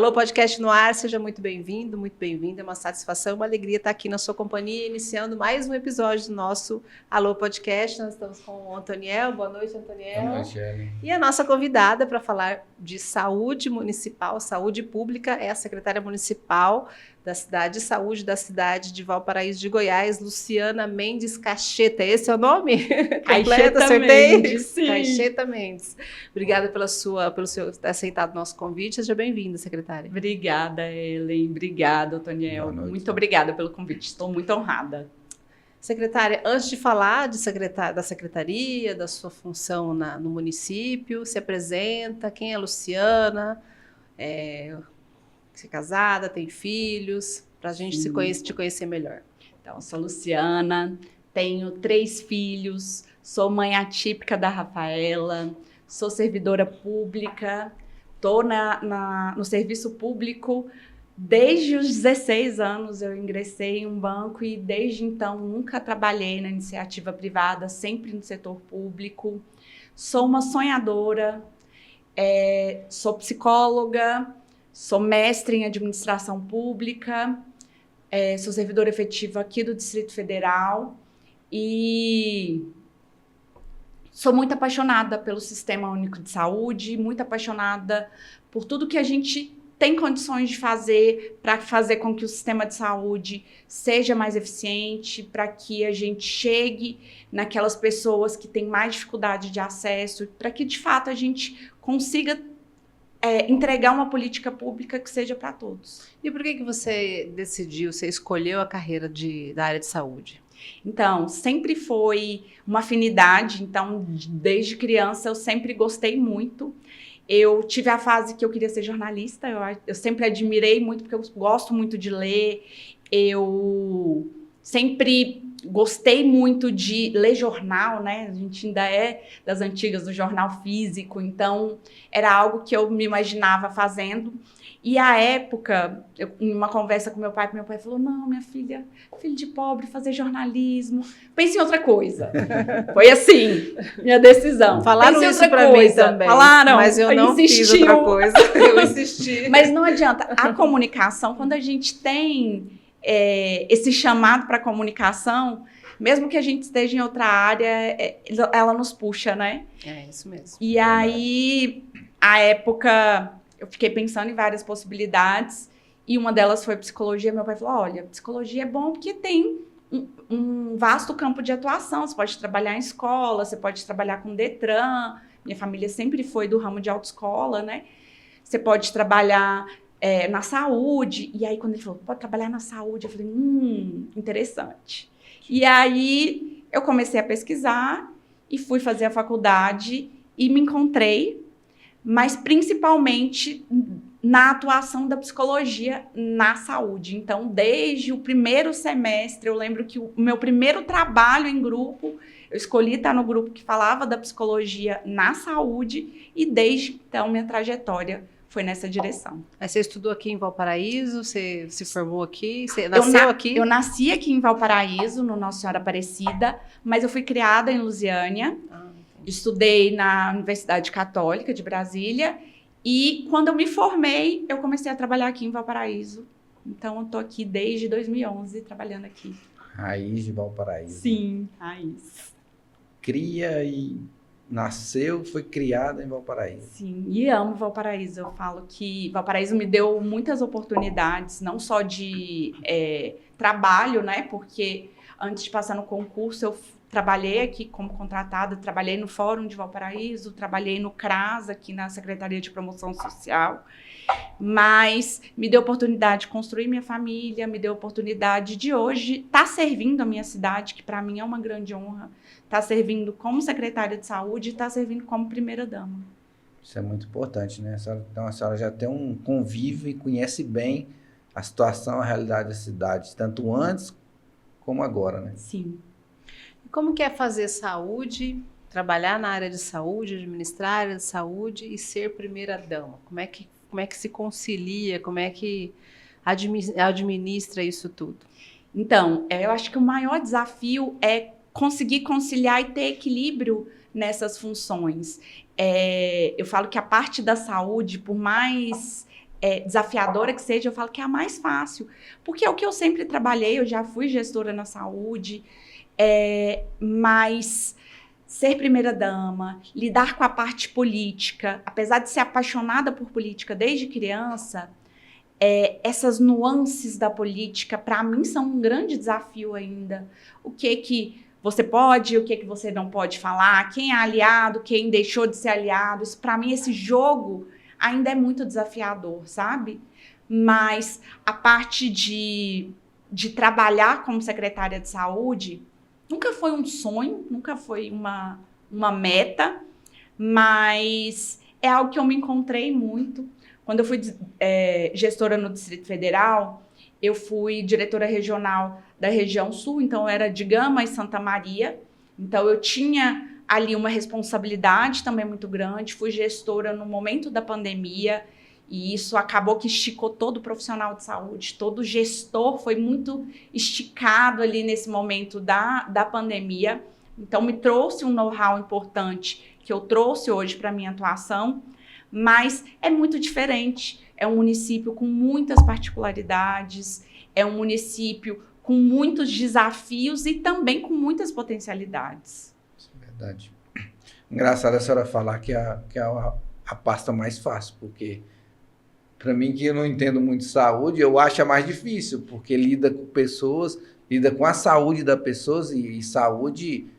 Alô Podcast no ar, seja muito bem-vindo, muito bem-vinda. É uma satisfação, uma alegria estar aqui na sua companhia, iniciando mais um episódio do nosso Alô Podcast. Nós estamos com o Antoniel. Boa noite, Antoniel. Boa noite, Ellen. E a nossa convidada para falar de saúde municipal, saúde pública, é a secretária municipal da cidade de saúde da cidade de Valparaíso de Goiás, Luciana Mendes Caixeta. Esse é o nome? Completo, acertei? Mendes, sim. Caixeta Mendes. Obrigada pelo senhor ter aceitado o nosso convite. Seja bem-vinda, secretária. Obrigada, Ellen. Obrigada, Toniel. Muito obrigada pelo convite. Estou muito honrada. Secretária, antes de falar da secretaria, da sua função no município, se apresenta. Quem é a Luciana? Você é casada, tem filhos? Para a gente te conhecer melhor. Então, sou Luciana, tenho 3 filhos, sou mãe atípica da Rafaela, sou servidora pública, estou no serviço público. Desde os 16 anos eu ingressei em um banco e desde então nunca trabalhei na iniciativa privada, sempre no setor público. Sou uma sonhadora, sou psicóloga, sou mestre em administração pública, sou servidora efetiva aqui do Distrito Federal e sou muito apaixonada pelo Sistema Único de Saúde, muito apaixonada por tudo que a gente tem condições de fazer para fazer com que o sistema de saúde seja mais eficiente, para que a gente chegue naquelas pessoas que têm mais dificuldade de acesso, para que, de fato, a gente consiga entregar uma política pública que seja para todos. E por que você escolheu a carreira da área de saúde? Então, sempre foi uma afinidade. Então, desde criança, eu sempre gostei muito. Eu tive a fase que eu queria ser jornalista, eu sempre admirei muito, porque eu gosto muito de ler, eu sempre gostei muito de ler jornal, né? A gente ainda é das antigas do jornal físico, então era algo que eu me imaginava fazendo. E à época, em uma conversa com meu pai falou, não, minha filha, filho de pobre, fazer jornalismo, pense em outra coisa. Foi assim, minha decisão. Falaram isso pra mim também. Falaram, mas eu não fiz outra coisa. Eu insisti. Mas não adianta. A comunicação, quando a gente tem esse chamado para comunicação, mesmo que a gente esteja em outra área, ela nos puxa, né? É isso mesmo. E aí, à época, eu fiquei pensando em várias possibilidades e uma delas foi psicologia. Meu pai falou, olha, psicologia é bom porque tem um vasto campo de atuação. Você pode trabalhar em escola, você pode trabalhar com Detran. Minha família sempre foi do ramo de autoescola, né? Você pode trabalhar na saúde. E aí, quando ele falou, pode trabalhar na saúde, eu falei, interessante. E aí, eu comecei a pesquisar e fui fazer a faculdade e me encontrei, mas principalmente na atuação da psicologia na saúde. Então, desde o primeiro semestre, eu lembro que o meu primeiro trabalho em grupo, eu escolhi estar no grupo que falava da psicologia na saúde e desde então minha trajetória foi nessa direção. Aí você estudou aqui em Valparaíso, você se formou aqui, você nasceu aqui? Eu nasci aqui em Valparaíso, no Nossa Senhora Aparecida, mas eu fui criada em Lusiânia. Estudei na Universidade Católica de Brasília e quando eu me formei, eu comecei a trabalhar aqui em Valparaíso. Então, eu tô aqui desde 2011, trabalhando aqui. Raiz de Valparaíso. Sim, raiz. Cria e nasceu, foi criada em Valparaíso. Sim, e amo Valparaíso. Eu falo que Valparaíso me deu muitas oportunidades, não só de trabalho, né? Porque antes de passar no concurso, eu trabalhei aqui como contratada, trabalhei no Fórum de Valparaíso, trabalhei no CRAS, aqui na Secretaria de Promoção Social, mas me deu oportunidade de construir minha família, me deu oportunidade de hoje estar servindo a minha cidade, que para mim é uma grande honra, estar servindo como secretária de saúde e estar servindo como primeira-dama. Isso é muito importante, né? Então a senhora já tem um convívio e conhece bem a situação, a realidade da cidade, tanto antes como agora, né? Sim. Como que é fazer saúde, trabalhar na área de saúde, administrar a área de saúde e ser primeira-dama? Como é que se concilia, como é que administra isso tudo? Então, eu acho que o maior desafio é conseguir conciliar e ter equilíbrio nessas funções. Eu falo que a parte da saúde, por mais desafiadora que seja, eu falo que é a mais fácil. Porque é o que eu sempre trabalhei, eu já fui gestora na saúde, mas ser primeira-dama, lidar com a parte política, apesar de ser apaixonada por política desde criança, essas nuances da política, para mim, são um grande desafio ainda. O que você pode, o que você não pode falar, quem é aliado, quem deixou de ser aliado. Isso, para mim, esse jogo ainda é muito desafiador, sabe? Mas a parte de trabalhar como secretária de saúde nunca foi um sonho, nunca foi uma meta, mas é algo que eu me encontrei muito. Quando eu fui gestora no Distrito Federal, eu fui diretora regional da região sul, então eu era de Gama e Santa Maria. Então eu tinha ali uma responsabilidade também muito grande. Fui gestora no momento da pandemia e isso acabou que esticou todo o profissional de saúde, todo gestor foi muito esticado ali nesse momento da pandemia. Então me trouxe um know-how importante que eu trouxe hoje para a minha atuação. Mas é muito diferente, é um município com muitas particularidades, é um município com muitos desafios e também com muitas potencialidades. Isso é verdade. Engraçado a senhora falar que é a pasta mais fácil, porque para mim que eu não entendo muito de saúde, eu acho a mais difícil, porque lida com pessoas, lida com a saúde das pessoas e saúde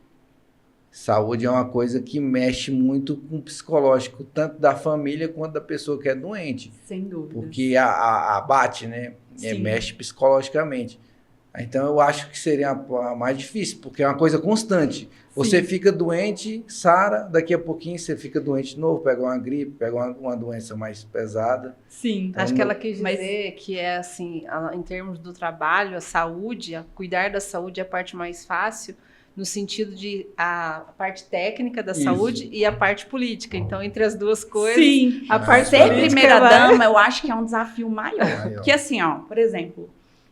é uma coisa que mexe muito com o psicológico, tanto da família quanto da pessoa que é doente. Sem dúvida. Porque abate, né? Mexe psicologicamente. Então, eu acho que seria a mais difícil, porque é uma coisa constante. Você fica doente, sara, daqui a pouquinho você fica doente de novo, pega uma gripe, pega uma doença mais pesada. Sim. Então, acho que ela quis dizer que é assim, em termos do trabalho, a saúde, cuidar da saúde é a parte mais fácil, no sentido de a parte técnica da saúde e a parte política. Então, entre as duas coisas, a parte ser primeira-dama, eu acho que é um desafio maior. Porque assim, por exemplo,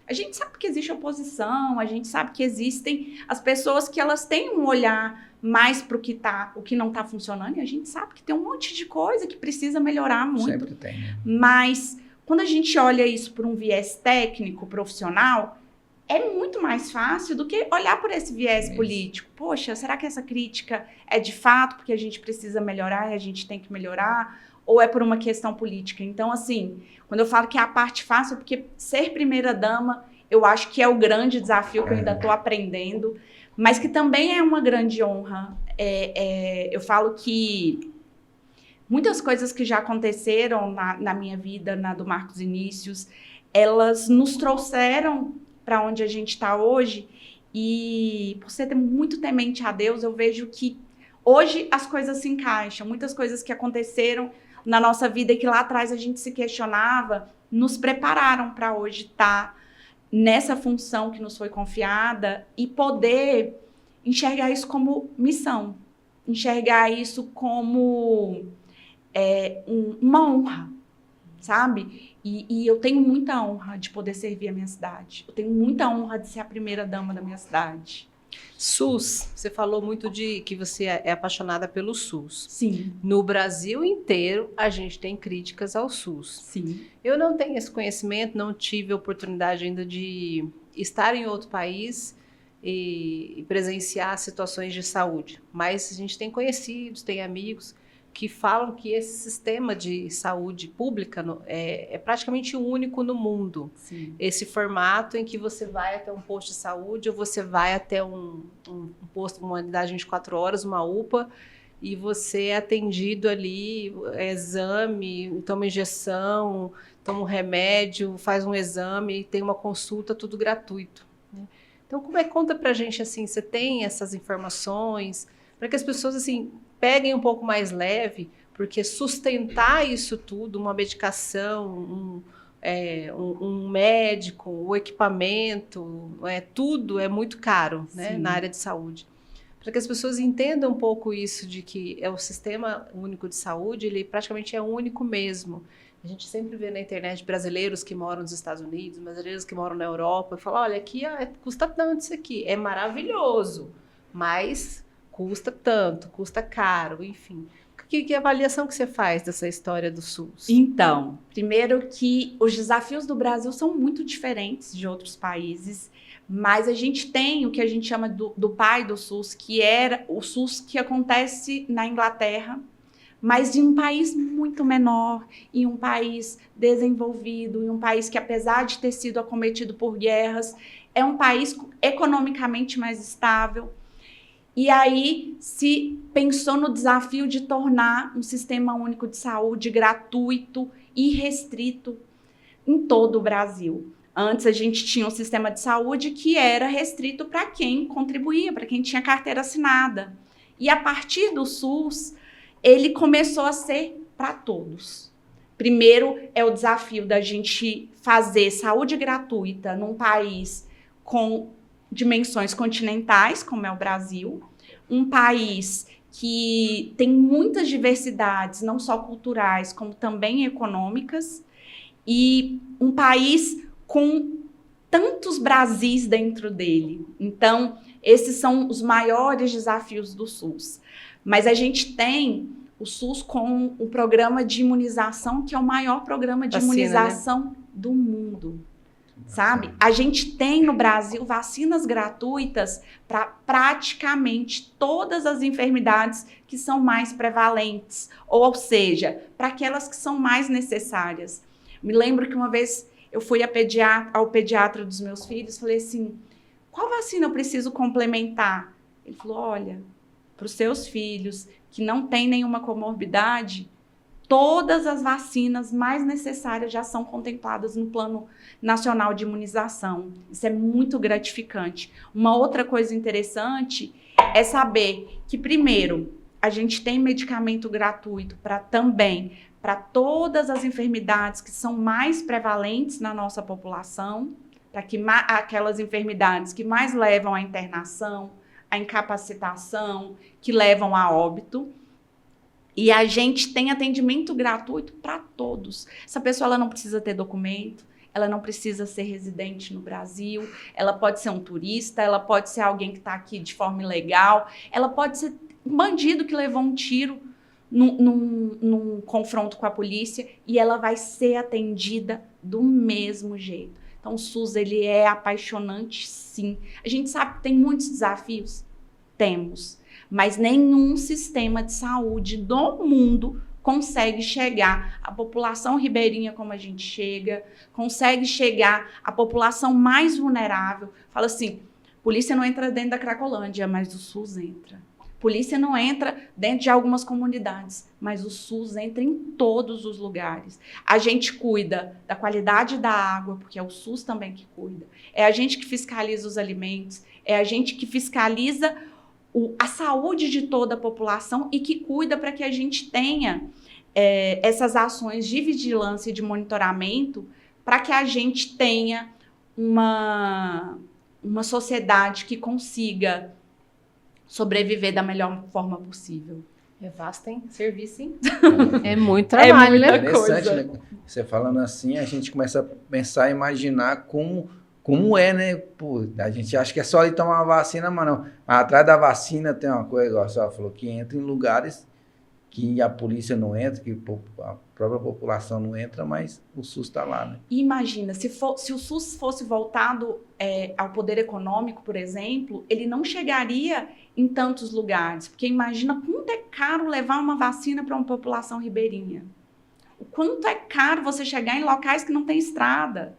a gente sabe que existe oposição, a gente sabe que existem as pessoas que elas têm um olhar mais para o que não está funcionando, e a gente sabe que tem um monte de coisa que precisa melhorar muito. Sempre tem. Mas, quando a gente olha isso por um viés técnico, profissional, é muito mais fácil do que olhar por esse viés político. Poxa, será que essa crítica é de fato porque a gente precisa melhorar e a gente tem que melhorar? Ou é por uma questão política? Então, assim, quando eu falo que é a parte fácil, porque ser primeira-dama, eu acho que é o grande desafio que eu ainda estou aprendendo, mas que também é uma grande honra. Eu falo que muitas coisas que já aconteceram na minha vida, na do Marcos Inícios, elas nos trouxeram para onde a gente está hoje, e por ser muito temente a Deus, eu vejo que hoje as coisas se encaixam, muitas coisas que aconteceram na nossa vida e que lá atrás a gente se questionava, nos prepararam para hoje estar nessa função que nos foi confiada e poder enxergar isso como missão, enxergar isso como uma honra, sabe? E eu tenho muita honra de poder servir a minha cidade. Eu tenho muita honra de ser a primeira-dama da minha cidade. SUS, você falou muito de que você é apaixonada pelo SUS. Sim. No Brasil inteiro, a gente tem críticas ao SUS. Sim. Eu não tenho esse conhecimento, não tive a oportunidade ainda de estar em outro país e presenciar situações de saúde. Mas a gente tem conhecidos, tem amigos que falam que esse sistema de saúde pública é praticamente o único no mundo. Sim. Esse formato em que você vai até um posto de saúde ou você vai até um posto, uma unidade 24 horas, uma UPA, e você é atendido ali, exame, toma injeção, toma um remédio, faz um exame, tem uma consulta, tudo gratuito. Né? Então, conta pra gente, assim, você tem essas informações, para que as pessoas, assim, peguem um pouco mais leve, porque sustentar isso tudo, uma medicação, um médico, o equipamento, tudo é muito caro, né, na área de saúde. Para que as pessoas entendam um pouco isso de que o sistema único de saúde, ele praticamente é único mesmo. A gente sempre vê na internet brasileiros que moram nos Estados Unidos, brasileiros que moram na Europa, e falam, olha, aqui custa tanto isso aqui, é maravilhoso, mas custa tanto, custa caro, enfim. Que avaliação que você faz dessa história do SUS? Então, primeiro que os desafios do Brasil são muito diferentes de outros países, mas a gente tem o que a gente chama do pai do SUS, que era o SUS que acontece na Inglaterra, mas em um país muito menor, em um país desenvolvido, em um país que, apesar de ter sido acometido por guerras, é um país economicamente mais estável. E aí se pensou no desafio de tornar um sistema único de saúde gratuito e restrito em todo o Brasil. Antes a gente tinha um sistema de saúde que era restrito para quem contribuía, para quem tinha carteira assinada. E a partir do SUS, ele começou a ser para todos. Primeiro é o desafio da gente fazer saúde gratuita num país com dimensões continentais, como é o Brasil, um país que tem muitas diversidades, não só culturais, como também econômicas, e um país com tantos Brasis dentro dele. Então, esses são os maiores desafios do SUS. Mas a gente tem o SUS com o programa de imunização, que é o maior programa de imunização do mundo. Sabe? A gente tem no Brasil vacinas gratuitas para praticamente todas as enfermidades que são mais prevalentes, ou seja, para aquelas que são mais necessárias. Me lembro que uma vez eu fui ao pediatra dos meus filhos, falei assim, qual vacina eu preciso complementar? Ele falou, olha, para os seus filhos que não têm nenhuma comorbidade, todas as vacinas mais necessárias já são contempladas no Plano Nacional de Imunização. Isso é muito gratificante. Uma outra coisa interessante é saber que, primeiro, a gente tem medicamento gratuito para todas as enfermidades que são mais prevalentes na nossa população, para que aquelas enfermidades que mais levam à internação, à incapacitação, que levam a óbito. E a gente tem atendimento gratuito para todos. Essa pessoa ela não precisa ter documento, ela não precisa ser residente no Brasil, ela pode ser um turista, ela pode ser alguém que está aqui de forma ilegal, ela pode ser um bandido que levou um tiro num confronto com a polícia e ela vai ser atendida do mesmo jeito. Então o SUS ele é apaixonante, sim. A gente sabe que tem muitos desafios? Temos. Mas nenhum sistema de saúde do mundo consegue chegar à população ribeirinha como a gente chega, consegue chegar à população mais vulnerável. Fala assim, polícia não entra dentro da Cracolândia, mas o SUS entra. Polícia não entra dentro de algumas comunidades, mas o SUS entra em todos os lugares. A gente cuida da qualidade da água, porque é o SUS também que cuida. É a gente que fiscaliza os alimentos, é a gente que fiscaliza a saúde de toda a população e que cuida para que a gente tenha essas ações de vigilância e de monitoramento para que a gente tenha uma sociedade que consiga sobreviver da melhor forma possível. É vasto, hein? Serviço, hein? É muito trabalho, né? Interessante, né? Você falando assim, a gente começa a pensar, imaginar como é, né? Pô, a gente acha que é só ir tomar uma vacina, mas não. Mas atrás da vacina tem uma coisa, igual a senhora falou, que entra em lugares que a polícia não entra, que a própria população não entra, mas o SUS está lá, né? Imagina, se o SUS fosse voltado ao poder econômico, por exemplo, ele não chegaria em tantos lugares, porque imagina quanto é caro levar uma vacina para uma população ribeirinha. O quanto é caro você chegar em locais que não tem estrada.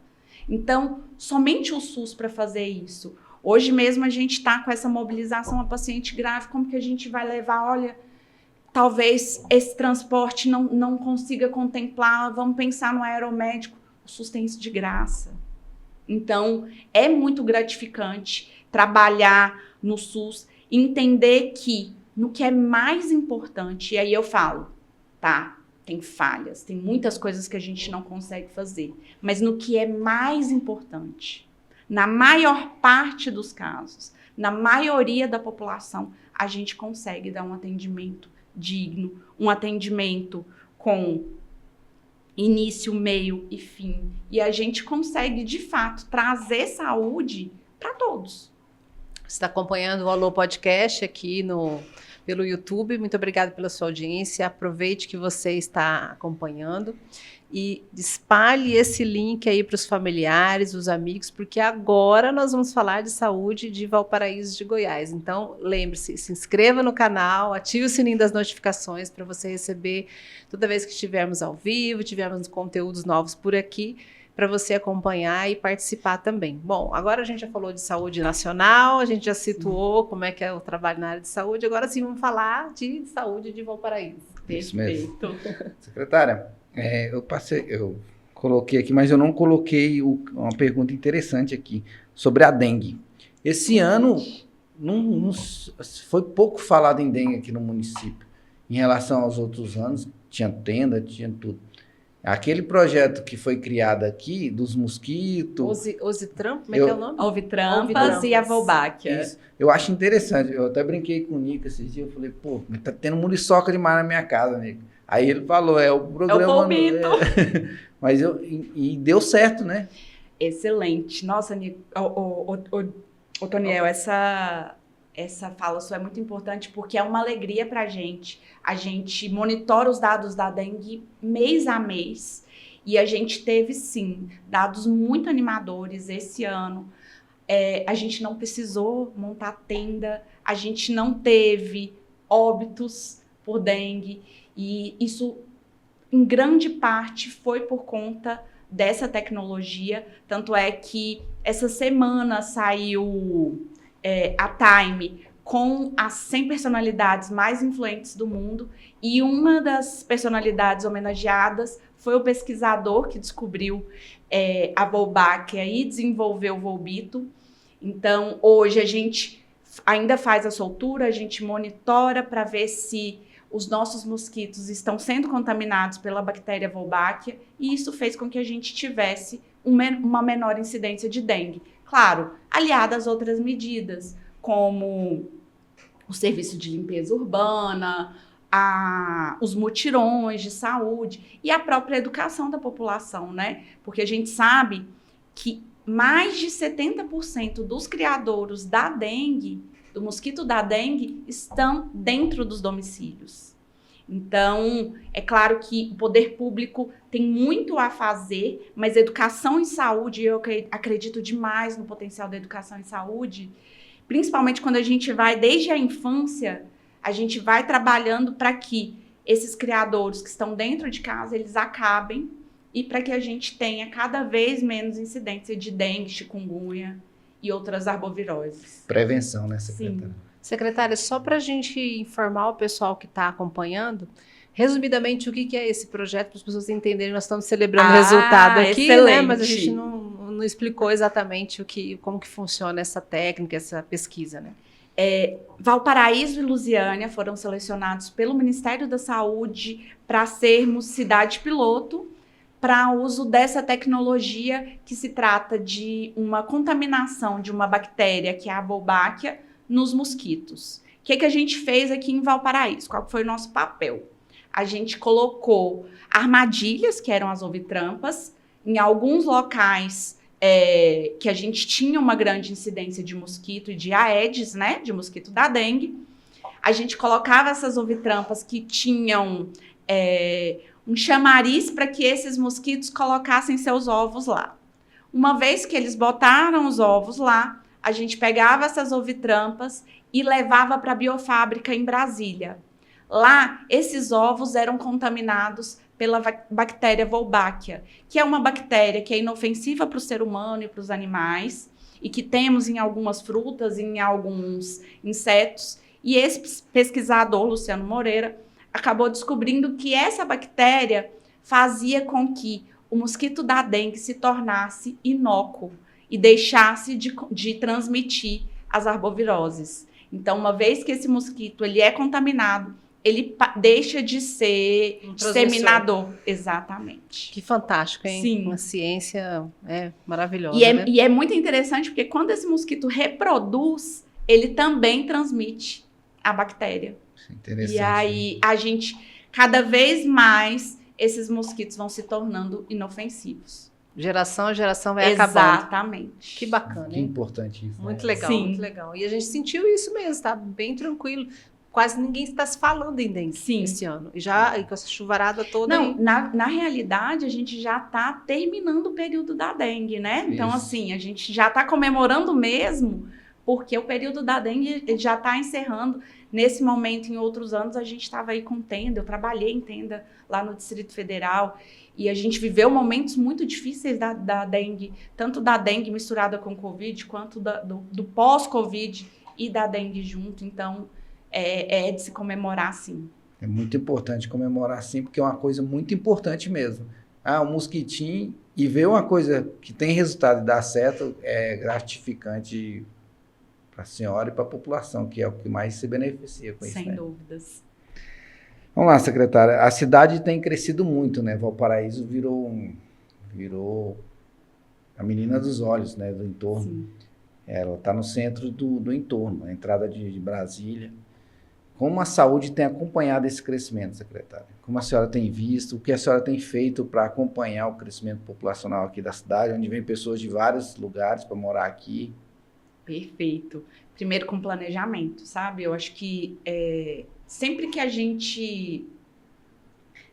Então, somente o SUS para fazer isso. Hoje mesmo a gente está com essa mobilização a paciente grave, como que a gente vai levar? Olha, talvez esse transporte não consiga contemplar, vamos pensar no aeromédico. O SUS tem isso de graça. Então, é muito gratificante trabalhar no SUS, entender que no que é mais importante, e aí eu falo, tá? Tem falhas, tem muitas coisas que a gente não consegue fazer. Mas no que é mais importante, na maior parte dos casos, na maioria da população, a gente consegue dar um atendimento digno, um atendimento com início, meio e fim. E a gente consegue, de fato, trazer saúde para todos. Você está acompanhando o Alô Podcast aqui no pelo YouTube. Muito obrigada pela sua audiência. Aproveite que você está acompanhando e espalhe esse link aí para os familiares, os amigos, porque agora nós vamos falar de saúde de Valparaíso de Goiás. Então, lembre-se, se inscreva no canal, ative o sininho das notificações para você receber toda vez que estivermos ao vivo, tivermos conteúdos novos por aqui, para você acompanhar e participar também. Bom, agora a gente já falou de saúde nacional, a gente já situou como é que é o trabalho na área de saúde, agora sim vamos falar de saúde de Valparaíso. Isso mesmo. Perfeito. Secretária, eu coloquei aqui, mas eu não coloquei uma pergunta interessante aqui sobre a dengue. Esse ano foi pouco falado em dengue aqui no município, em relação aos outros anos, tinha tenda, tinha tudo. Aquele projeto que foi criado aqui, dos mosquitos... Ositrampa, como é que é o nome? Ovitrampas e a Wolbachia. Isso. Eu acho interessante. Eu até brinquei com o Nico esses dias. Eu falei, pô, tá tendo muriçoca demais na minha casa, Nico. Aí ele falou, é o programa... É o Volbito. Mas e deu certo, né? Excelente. Nossa, Nico, Toniel, essa fala sua é muito importante porque é uma alegria para a gente. A gente monitora os dados da dengue mês a mês e a gente teve, sim, dados muito animadores esse ano. A gente não precisou montar tenda, a gente não teve óbitos por dengue e isso, em grande parte, foi por conta dessa tecnologia. Tanto é que essa semana saiu... a Time com as 100 personalidades mais influentes do mundo e uma das personalidades homenageadas foi o pesquisador que descobriu a Wolbachia e desenvolveu o Volbito. Então, hoje a gente ainda faz a soltura, a gente monitora para ver se os nossos mosquitos estão sendo contaminados pela bactéria Wolbachia e isso fez com que a gente tivesse uma menor incidência de dengue. Claro, aliada às outras medidas, como o serviço de limpeza urbana, os mutirões de saúde e a própria educação da população, né? Porque a gente sabe que mais de 70% dos criadouros da dengue, do mosquito da dengue, estão dentro dos domicílios. Então, é claro que o poder público tem muito a fazer, mas educação em saúde, eu acredito demais no potencial da educação em saúde, principalmente quando a gente vai desde a infância, a gente vai trabalhando para que esses criadouros que estão dentro de casa, eles acabem e para que a gente tenha cada vez menos incidência de dengue, chikungunya e outras arboviroses. Prevenção, né, secretária? Sim. Secretária, só para a gente informar o pessoal que está acompanhando, resumidamente, o que é esse projeto, para as pessoas entenderem, nós estamos celebrando o resultado aqui, né? Mas a gente não explicou exatamente como que funciona essa técnica, essa pesquisa, né? Valparaíso e Lusiânia foram selecionados pelo Ministério da Saúde para sermos cidade piloto para uso dessa tecnologia que se trata de uma contaminação de uma bactéria, que é a Wolbachia, nos mosquitos. O que a gente fez aqui em Valparaíso? Qual foi o nosso papel? A gente colocou armadilhas, que eram as ovitrampas, em alguns locais que a gente tinha uma grande incidência de mosquito e de Aedes, né, de mosquito da dengue. A gente colocava essas ovitrampas que tinham um chamariz para que esses mosquitos colocassem seus ovos lá. Uma vez que eles botaram os ovos lá, a gente pegava essas ovitrampas e levava para a biofábrica em Brasília. Lá, esses ovos eram contaminados pela bactéria Wolbachia, que é uma bactéria que é inofensiva para o ser humano e para os animais, e que temos em algumas frutas e em alguns insetos. E esse pesquisador, Luciano Moreira, acabou descobrindo que essa bactéria fazia com que o mosquito da dengue se tornasse inócuo e deixasse de transmitir as arboviroses. Então, uma vez que esse mosquito ele é contaminado, ele deixa de ser disseminador. Exatamente. Que fantástico, hein? Sim. Uma ciência maravilhosa, né? Né? E é muito interessante porque quando esse mosquito reproduz, ele também transmite a bactéria. Interessante. E aí, cada vez mais, esses mosquitos vão se tornando inofensivos. Geração a geração vai acabando. Exatamente. Que bacana, Que hein? importante isso. Muito né? legal, Sim. muito legal. E a gente sentiu isso mesmo, tá bem tranquilo. quase ninguém está se falando em dengue Sim. esse ano. E com essa chuvarada toda. Não, na realidade, a gente já está terminando o período da dengue, né? Então, Isso. assim, a gente já está comemorando mesmo, porque o período da dengue já está encerrando. Nesse momento, em outros anos, a gente estava aí com tenda. Eu trabalhei em tenda lá no Distrito Federal. E a gente viveu momentos muito difíceis da dengue, tanto da dengue misturada com Covid, quanto do pós-Covid e da dengue junto. Então, é de se comemorar, sim. É muito importante comemorar assim, porque é uma coisa muito importante mesmo. Ah, um mosquitinho, e ver uma coisa que tem resultado e dá certo, é gratificante para a senhora e para a população, que é o que mais se beneficia com isso. Sem né? dúvidas. Vamos lá, secretária. A cidade tem crescido muito, né? Valparaíso virou a menina dos olhos, né? Do entorno. Sim. Ela está no centro do entorno, a entrada de Brasília. Como a saúde tem acompanhado esse crescimento, secretária? Como a senhora tem visto? O que a senhora tem feito para acompanhar o crescimento populacional aqui da cidade, onde vem pessoas de vários lugares para morar aqui? Perfeito. Primeiro com planejamento, sabe? Eu acho que sempre que a gente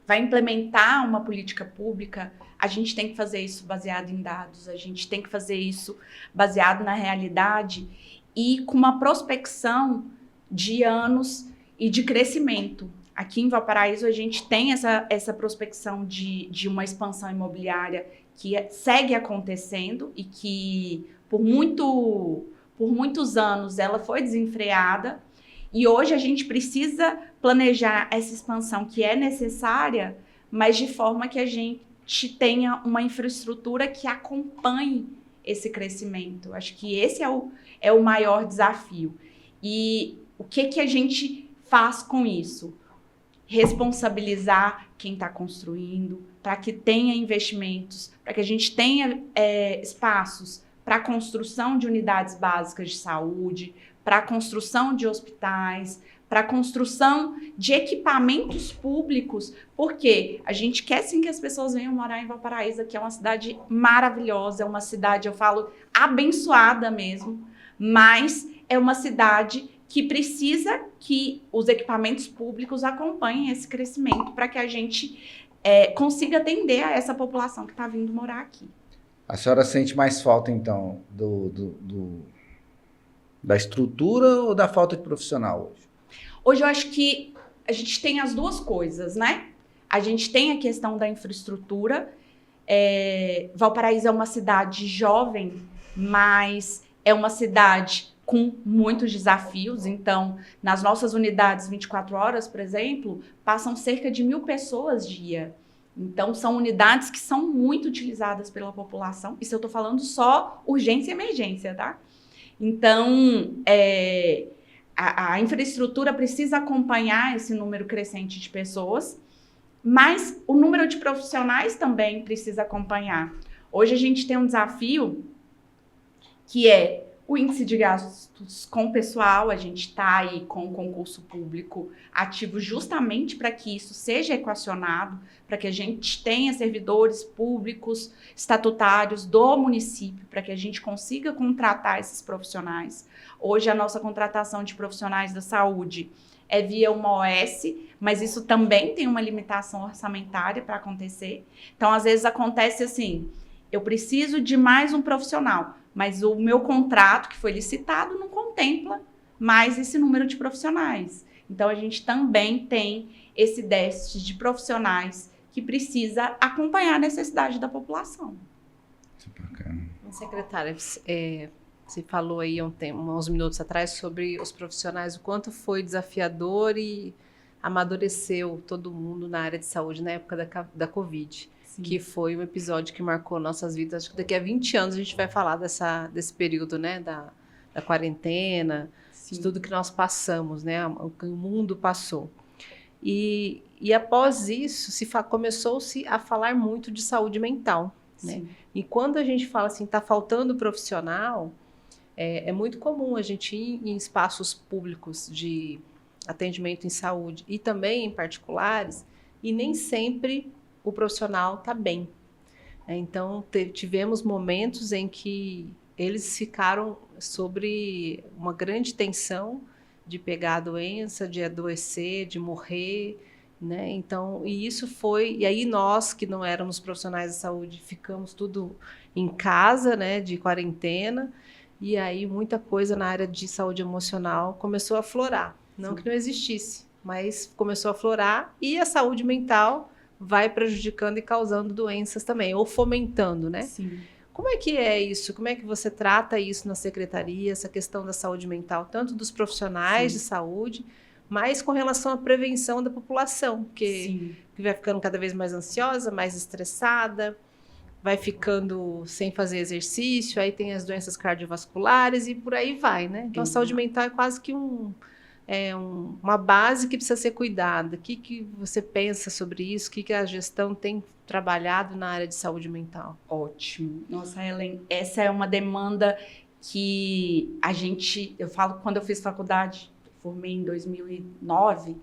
vai implementar uma política pública, a gente tem que fazer isso baseado em dados, a gente tem que fazer isso baseado na realidade e com uma prospecção de anos e de crescimento. Aqui em Valparaíso, a gente tem essa prospecção de uma expansão imobiliária que segue acontecendo e que, por muitos anos, ela foi desenfreada. E hoje a gente precisa planejar essa expansão que é necessária, mas de forma que a gente tenha uma infraestrutura que acompanhe esse crescimento. Acho que esse é o maior desafio. E o que a gente faz com isso? Responsabilizar quem está construindo, para que tenha investimentos, para que a gente tenha espaços para a construção de unidades básicas de saúde, para a construção de hospitais, para a construção de equipamentos públicos, porque a gente quer sim que as pessoas venham morar em Valparaíso, que é uma cidade maravilhosa, é uma cidade, eu falo, abençoada mesmo, mas é uma cidade que precisa que os equipamentos públicos acompanhem esse crescimento para que a gente consiga atender a essa população que está vindo morar aqui. A senhora sente mais falta, então, da estrutura ou da falta de profissional hoje? Hoje eu acho que a gente tem as duas coisas, né? A gente tem a questão da infraestrutura. Valparaíso é uma cidade jovem, mas é uma cidade com muitos desafios. Então, nas nossas unidades 24 horas, por exemplo, passam cerca de 1.000 pessoas dia. Então, são unidades que são muito utilizadas pela população. Isso eu estou falando só urgência e emergência, tá? Então, a infraestrutura precisa acompanhar esse número crescente de pessoas, mas o número de profissionais também precisa acompanhar. Hoje a gente tem um desafio que é o índice de gastos com o pessoal. A gente está aí com o concurso público ativo justamente para que isso seja equacionado, para que a gente tenha servidores públicos estatutários do município, para que a gente consiga contratar esses profissionais. Hoje a nossa contratação de profissionais da saúde é via uma OS, mas isso também tem uma limitação orçamentária para acontecer. Então, às vezes acontece assim, eu preciso de mais um profissional, mas o meu contrato que foi licitado não contempla mais esse número de profissionais. Então, a gente também tem esse déficit de profissionais que precisa acompanhar a necessidade da população. Isso é bacana. Secretária, você falou aí uns minutos atrás sobre os profissionais, o quanto foi desafiador e amadureceu todo mundo na área de saúde na época da Covid. Sim. Que foi um episódio que marcou nossas vidas. Acho que daqui a 20 anos a gente vai falar desse período, né, da quarentena, Sim. de tudo que nós passamos, né, o que o mundo passou. E após isso, começou-se a falar muito de saúde mental, né? E quando a gente fala assim, está faltando profissional, é muito comum a gente ir em espaços públicos de atendimento em saúde e também em particulares, e nem sempre o profissional está bem. Então, tivemos momentos em que eles ficaram sobre uma grande tensão de pegar a doença, de adoecer, de morrer, né? Então, e aí nós que não éramos profissionais de saúde, ficamos tudo em casa, né, de quarentena, e aí muita coisa na área de saúde emocional começou a aflorar. Não que não existisse, mas começou a aflorar, e a saúde mental vai prejudicando e causando doenças também, ou fomentando, né? Sim. Como é que é isso? Como é que você trata isso na secretaria, essa questão da saúde mental, tanto dos profissionais de saúde, mas com relação à prevenção da população, que vai ficando cada vez mais ansiosa, mais estressada, vai ficando sem fazer exercício, aí tem as doenças cardiovasculares e por aí vai, né? Então, a saúde mental é quase que uma base que precisa ser cuidada. O que você pensa sobre isso? O que a gestão tem trabalhado na área de saúde mental? Ótimo. Nossa, Ellen, essa é uma demanda que eu falo, quando eu fiz faculdade, formei em 2009,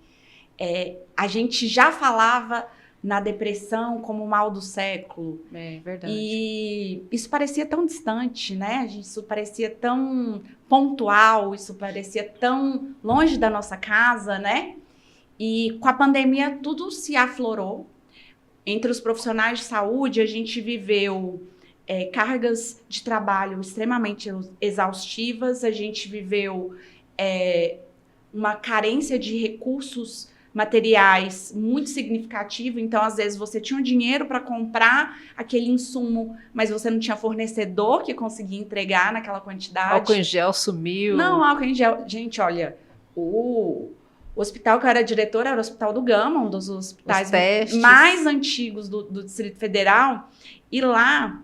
a gente já falava na depressão como o mal do século. É verdade. E isso parecia tão distante, né? Isso parecia tão pontual, isso parecia tão longe da nossa casa, né? E com a pandemia tudo se aflorou. Entre os profissionais de saúde, a gente viveu cargas de trabalho extremamente exaustivas, a gente viveu uma carência de recursos materiais muito significativo. Então, às vezes, você tinha um dinheiro para comprar aquele insumo, mas você não tinha fornecedor que conseguia entregar naquela quantidade. Álcool em gel sumiu. Não, álcool em gel. Gente, olha, o hospital que eu era diretora era o Hospital do Gama, um dos hospitais mais antigos do Distrito Federal. E lá,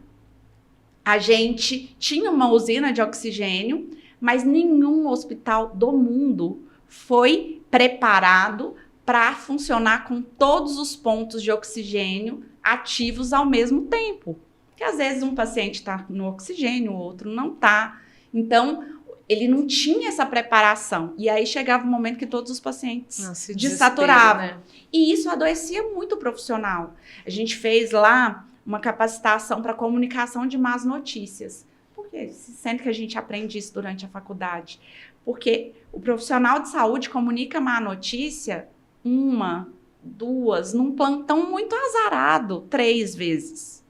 a gente tinha uma usina de oxigênio, mas nenhum hospital do mundo foi preparado para funcionar com todos os pontos de oxigênio ativos ao mesmo tempo. Porque às vezes um paciente está no oxigênio, o outro não está. Então, ele não tinha essa preparação. E aí chegava um momento que todos os pacientes desaturavam. Né? E isso adoecia muito o profissional. A gente fez lá uma capacitação para comunicação de más notícias. Por quê? Sendo que a gente aprende isso durante a faculdade. Porque o profissional de saúde comunica má notícia 1, 2, num plantão muito azarado, 3 vezes.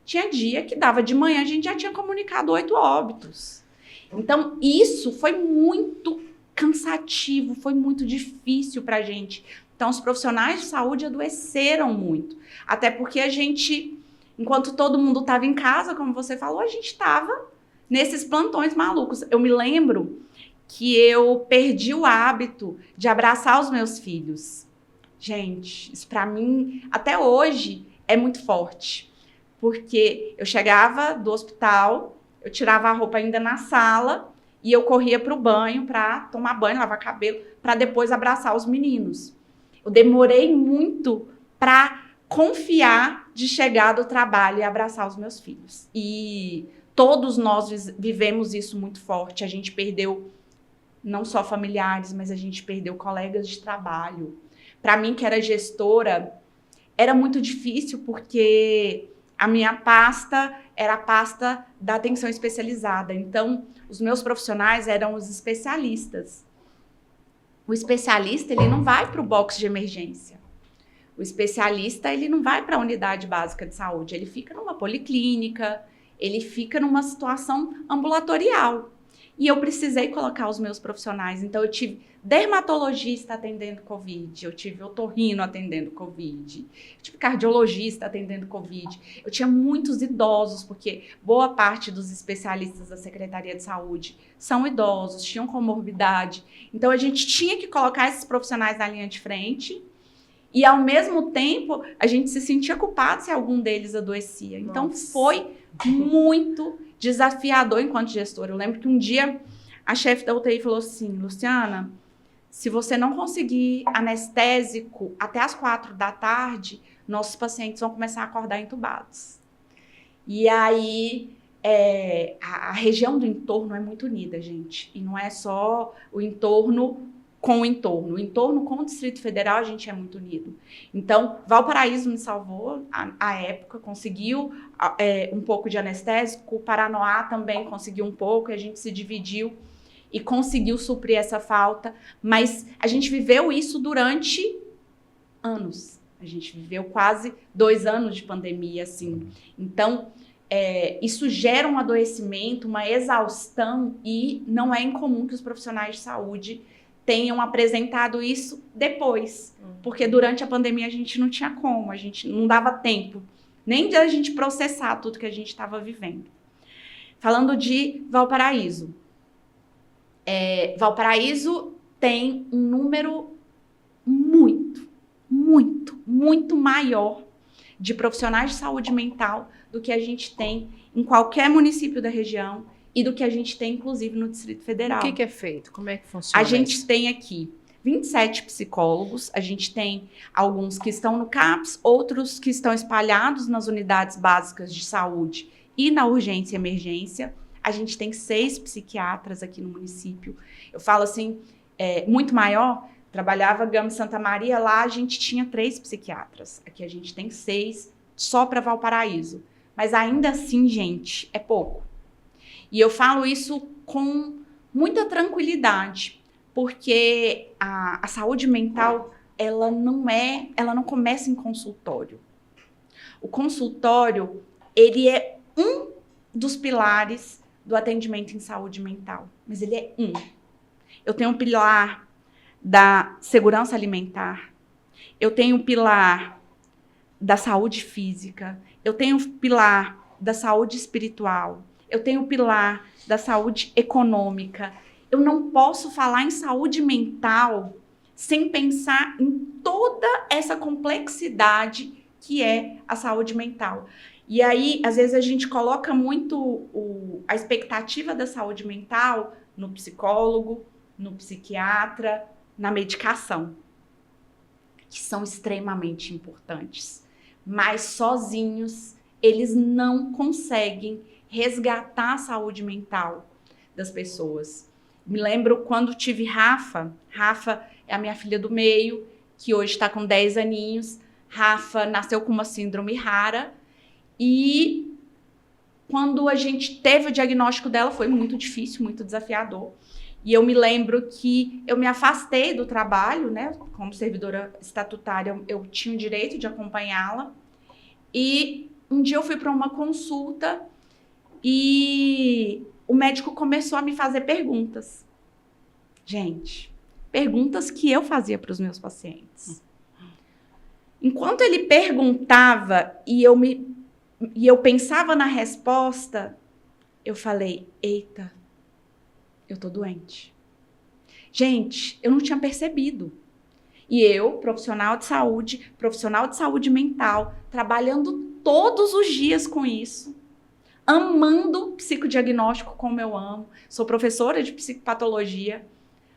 Tinha dia que dava de manhã, a gente já tinha comunicado 8 óbitos. Então, isso foi muito cansativo, foi muito difícil para a gente. Então, os profissionais de saúde adoeceram muito. Até porque a gente, enquanto todo mundo estava em casa, como você falou, a gente estava nesses plantões malucos. Eu me lembro que eu perdi o hábito de abraçar os meus filhos. Gente, isso para mim, até hoje, é muito forte. Porque eu chegava do hospital, eu tirava a roupa ainda na sala e eu corria para o banho para tomar banho, lavar cabelo, para depois abraçar os meninos. Eu demorei muito para confiar de chegar do trabalho e abraçar os meus filhos. E todos nós vivemos isso muito forte. A gente perdeu não só familiares, mas a gente perdeu colegas de trabalho. Para mim, que era gestora, era muito difícil porque a minha pasta era a pasta da atenção especializada. Então, os meus profissionais eram os especialistas. O especialista, ele não vai para o box de emergência. O especialista, ele não vai para a unidade básica de saúde. Ele fica numa policlínica, ele fica numa situação ambulatorial. E eu precisei colocar os meus profissionais. Então, eu tive dermatologista atendendo Covid, eu tive otorrino atendendo Covid, eu tive cardiologista atendendo Covid. Eu tinha muitos idosos, porque boa parte dos especialistas da Secretaria de Saúde são idosos, tinham comorbidade. Então, a gente tinha que colocar esses profissionais na linha de frente e, ao mesmo tempo, a gente se sentia culpado se algum deles adoecia. Então, foi muito desafiador enquanto gestora. Eu lembro que um dia a chefe da UTI falou assim: Luciana, se você não conseguir anestésico até as 4 da tarde, nossos pacientes vão começar a acordar entubados. E aí, a região do entorno é muito unida, gente. E não é só o entorno com o entorno. O entorno com o Distrito Federal, a gente é muito unido. Então, Valparaíso me salvou, à época, conseguiu um pouco de anestésico. O Paranoá também conseguiu um pouco, e a gente se dividiu. e conseguiu suprir essa falta, mas a gente viveu isso durante anos. A gente viveu quase 2 anos de pandemia, assim. Então, isso gera um adoecimento, uma exaustão, e não é incomum que os profissionais de saúde tenham apresentado isso depois. Porque durante a pandemia a gente não tinha como, a gente não dava tempo nem de a gente processar tudo que a gente estava vivendo. Falando de Valparaíso. Valparaíso tem um número muito maior de profissionais de saúde mental do que a gente tem em qualquer município da região e do que a gente tem, inclusive, no Distrito Federal. O que é feito? Como é que funciona A gente isso? tem aqui 27 psicólogos, a gente tem alguns que estão no CAPS, outros que estão espalhados nas unidades básicas de saúde e na urgência e emergência. A gente tem 6 psiquiatras aqui no município. Eu falo assim, muito maior, trabalhava Gama Santa Maria, lá a gente tinha 3 psiquiatras. Aqui a gente tem 6 só para Valparaíso. Mas ainda assim, gente, é pouco. E eu falo isso com muita tranquilidade, porque a saúde mental, ela não começa em consultório. O consultório, ele é um dos pilares do atendimento em saúde mental, mas ele é um. Eu tenho um pilar da segurança alimentar, eu tenho um pilar da saúde física, eu tenho um pilar da saúde espiritual, eu tenho um pilar da saúde econômica. Eu não posso falar em saúde mental sem pensar em toda essa complexidade que é a saúde mental. E aí, às vezes, a gente coloca muito a expectativa da saúde mental no psicólogo, no psiquiatra, na medicação, que são extremamente importantes. Mas sozinhos, eles não conseguem resgatar a saúde mental das pessoas. Me lembro quando tive Rafa. Rafa é a minha filha do meio, que hoje está com 10 aninhos. Rafa nasceu com uma síndrome rara. E quando a gente teve o diagnóstico dela, foi muito difícil, muito desafiador. E eu me lembro que eu me afastei do trabalho, né? Como servidora estatutária, eu tinha o direito de acompanhá-la. E um dia eu fui para uma consulta e o médico começou a me fazer perguntas. Gente, perguntas que eu fazia para os meus pacientes. Enquanto ele perguntava e eu pensava na resposta, eu falei, eita, eu tô doente. Gente, eu não tinha percebido. E eu, profissional de saúde mental, trabalhando todos os dias com isso, amando psicodiagnóstico como eu amo, sou professora de psicopatologia,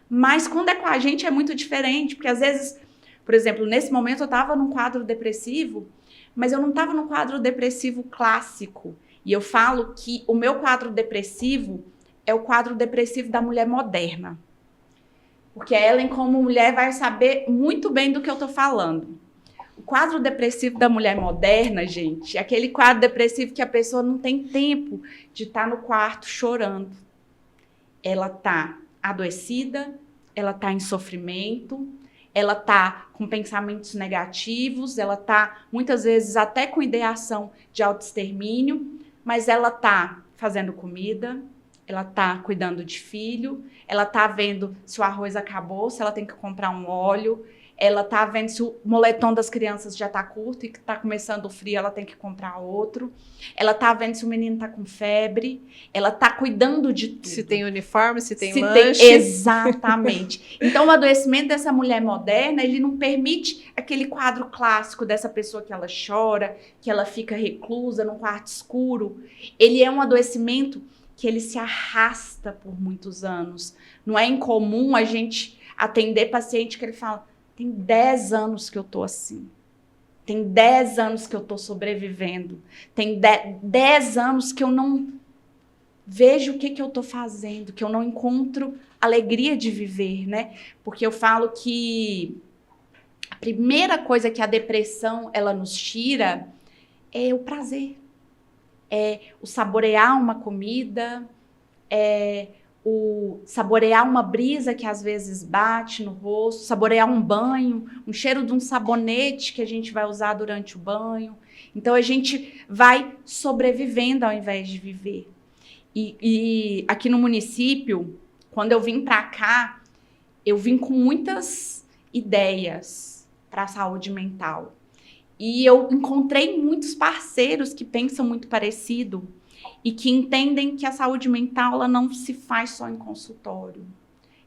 mas quando é com a gente é muito diferente, porque às vezes, por exemplo, nesse momento eu estava num quadro depressivo, mas eu não estava num quadro depressivo clássico. E eu falo que o meu quadro depressivo é o quadro depressivo da mulher moderna. Porque a Ellen, como mulher, vai saber muito bem do que eu estou falando. O quadro depressivo da mulher moderna, gente, é aquele quadro depressivo que a pessoa não tem tempo de estar no quarto chorando. Ela está adoecida, ela está em sofrimento, ela está com pensamentos negativos, ela está, muitas vezes, até com ideação de autoextermínio, mas ela está fazendo comida, ela está cuidando de filho, ela está vendo se o arroz acabou, se ela tem que comprar um óleo, ela está vendo se o moletom das crianças já está curto e que está começando o frio, ela tem que comprar outro. Ela está vendo se o menino está com febre. Ela está cuidando de tudo. Se tem uniforme, se tem lanche. Exatamente. Então, o adoecimento dessa mulher moderna, ele não permite aquele quadro clássico dessa pessoa que ela chora, que ela fica reclusa num quarto escuro. Ele é um adoecimento que ele se arrasta por muitos anos. Não é incomum a gente atender paciente que ele fala, tem 10 anos que eu tô assim. Tem 10 anos que eu tô sobrevivendo. Tem 10 anos que eu não vejo o que eu tô fazendo, que eu não encontro alegria de viver, né? Porque eu falo que a primeira coisa que a depressão ela nos tira é o prazer. É o saborear uma comida, é o saborear uma brisa que às vezes bate no rosto, saborear um banho, um cheiro de um sabonete que a gente vai usar durante o banho. Então, a gente vai sobrevivendo ao invés de viver. E aqui no município, quando eu vim para cá, eu vim com muitas ideias para a saúde mental. E eu encontrei muitos parceiros que pensam muito parecido e que entendem que a saúde mental ela não se faz só em consultório.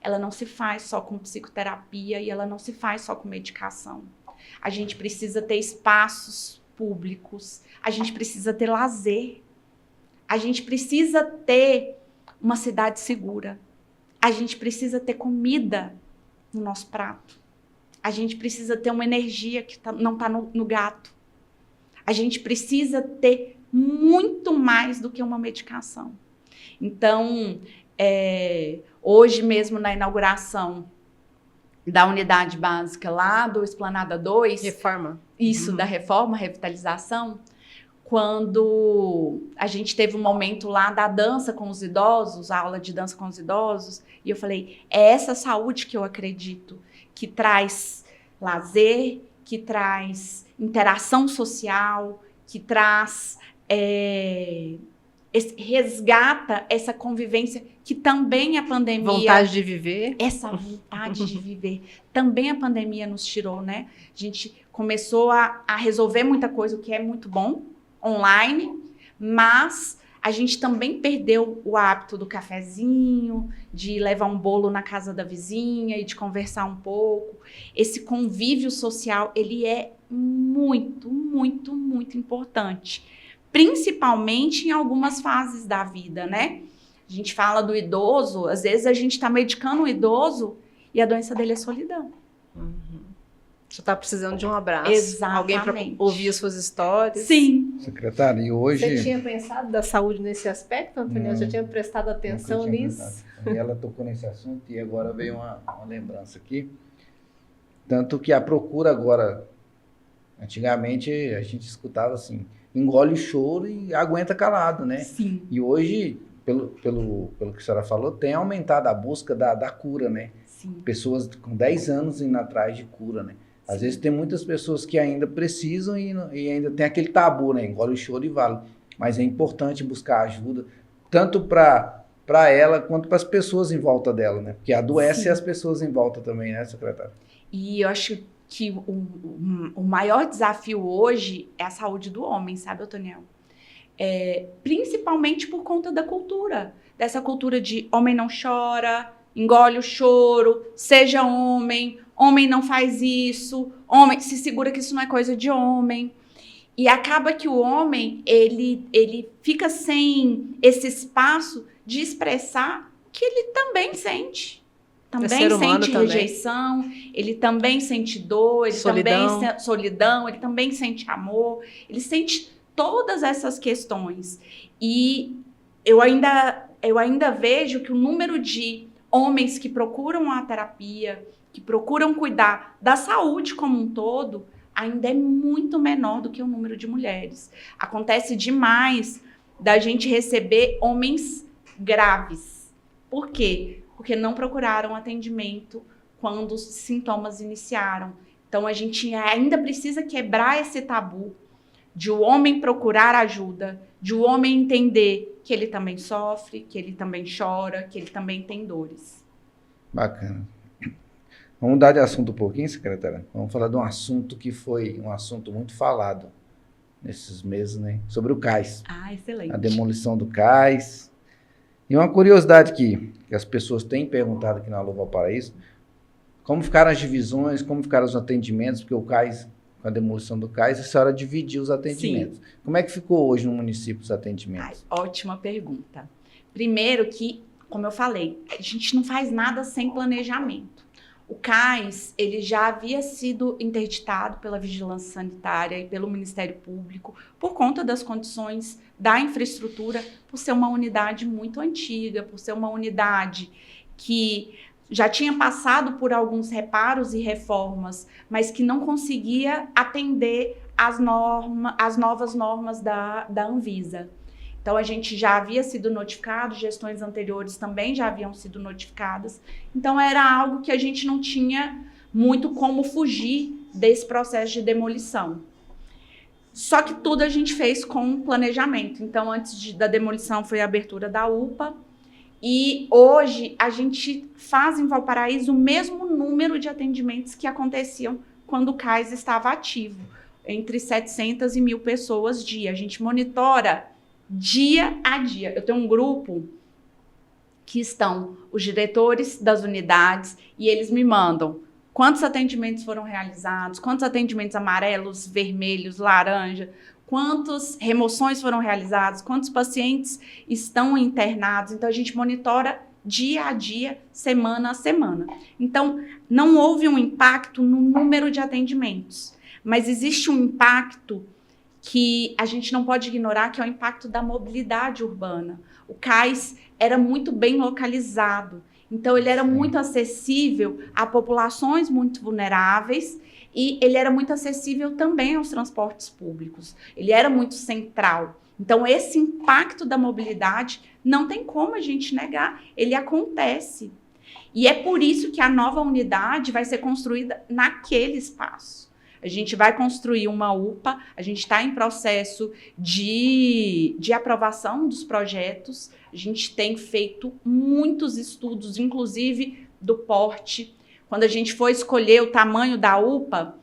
Ela não se faz só com psicoterapia e ela não se faz só com medicação. A gente precisa ter espaços públicos, a gente precisa ter lazer, a gente precisa ter uma cidade segura, a gente precisa ter comida no nosso prato, a gente precisa ter uma energia que não está no gato, a gente precisa ter muito mais do que uma medicação. Então, hoje mesmo na inauguração da unidade básica lá do Esplanada 2... Reforma. Isso, da reforma, revitalização, quando a gente teve um momento lá da dança com os idosos, a aula de dança com os idosos, e eu falei, é essa saúde que eu acredito, que traz lazer, que traz interação social, que traz... resgata essa convivência que também a pandemia... Vontade de viver. Essa vontade de viver. Também a pandemia nos tirou, né? A gente começou a resolver muita coisa, o que é muito bom, online, mas a gente também perdeu o hábito do cafezinho, de levar um bolo na casa da vizinha e de conversar um pouco. Esse convívio social, ele é muito, muito, muito importante. Principalmente em algumas fases da vida, né? A gente fala do idoso, às vezes a gente está medicando o idoso e a doença dele é solidão. Você está precisando de um abraço. Exatamente. Alguém para ouvir as suas histórias. Sim. Secretária, e hoje... Você tinha pensado da saúde nesse aspecto, Antônio? Você tinha prestado atenção nisso? Ela tocou nesse assunto e agora veio uma lembrança aqui. Tanto que a procura agora... Antigamente a gente escutava assim... engole o choro e aguenta calado, né? Sim. E hoje, pelo que a senhora falou, tem aumentado a busca da cura, né? Sim. Pessoas com 10 anos indo atrás de cura, né? Às vezes tem muitas pessoas que ainda precisam e ainda tem aquele tabu, né? Engole o choro e vale. Mas é importante buscar ajuda, tanto para ela quanto para as pessoas em volta dela, né? Porque adoece as pessoas em volta também, né, secretária? E eu acho que o maior desafio hoje é a saúde do homem, sabe, Otoniel? Principalmente por conta da cultura. Dessa cultura de homem não chora, engole o choro, seja homem, homem não faz isso, homem se segura que isso não é coisa de homem. E acaba que o homem, ele fica sem esse espaço de expressar que ele também sente. Também sente rejeição, ele também sente dor, ele também sente solidão, ele também sente amor, ele sente todas essas questões. E eu ainda vejo que o número de homens que procuram a terapia, que procuram cuidar da saúde como um todo, ainda é muito menor do que o número de mulheres. Acontece demais da gente receber homens graves. Por quê? Porque não procuraram atendimento quando os sintomas iniciaram. Então, a gente ainda precisa quebrar esse tabu de o homem procurar ajuda, de o homem entender que ele também sofre, que ele também chora, que ele também tem dores. Bacana. Vamos mudar de assunto um pouquinho, secretária? Vamos falar de um assunto que foi um assunto muito falado nesses meses, né? Sobre o cais. Ah, excelente. A demolição do cais. E uma curiosidade que as pessoas têm perguntado aqui na Alô Valparaíso, como ficaram as divisões, como ficaram os atendimentos, porque o cais, com a demolição do cais, a senhora dividiu os atendimentos. Sim. Como é que ficou hoje no município os atendimentos? Ótima pergunta. Primeiro que, como eu falei, a gente não faz nada sem planejamento. O cais, ele já havia sido interditado pela Vigilância Sanitária e pelo Ministério Público por conta das condições da infraestrutura, por ser uma unidade muito antiga, por ser uma unidade que já tinha passado por alguns reparos e reformas, mas que não conseguia atender às novas normas da Anvisa. Então, a gente já havia sido notificado, gestões anteriores também já haviam sido notificadas. Então, era algo que a gente não tinha muito como fugir desse processo de demolição. Só que tudo a gente fez com planejamento. Então, antes da demolição foi a abertura da UPA. E hoje a gente faz em Valparaíso o mesmo número de atendimentos que aconteciam quando o CAIS estava ativo, entre 700 e 1.000 pessoas dia. A gente monitora dia a dia. Eu tenho um grupo que estão os diretores das unidades e eles me mandam quantos atendimentos foram realizados, quantos atendimentos amarelos, vermelhos, laranja, quantas remoções foram realizadas, quantos pacientes estão internados. Então, a gente monitora dia a dia, semana a semana. Então, não houve um impacto no número de atendimentos, mas existe um impacto que a gente não pode ignorar, que é o impacto da mobilidade urbana. O CAIS era muito bem localizado, então ele era muito acessível a populações muito vulneráveis e ele era muito acessível também aos transportes públicos. Ele era muito central. Então, esse impacto da mobilidade não tem como a gente negar, ele acontece. E é por isso que a nova unidade vai ser construída naquele espaço. A gente vai construir uma UPA, a gente está em processo de aprovação dos projetos, a gente tem feito muitos estudos, inclusive do porte. Quando a gente for escolher o tamanho da UPA,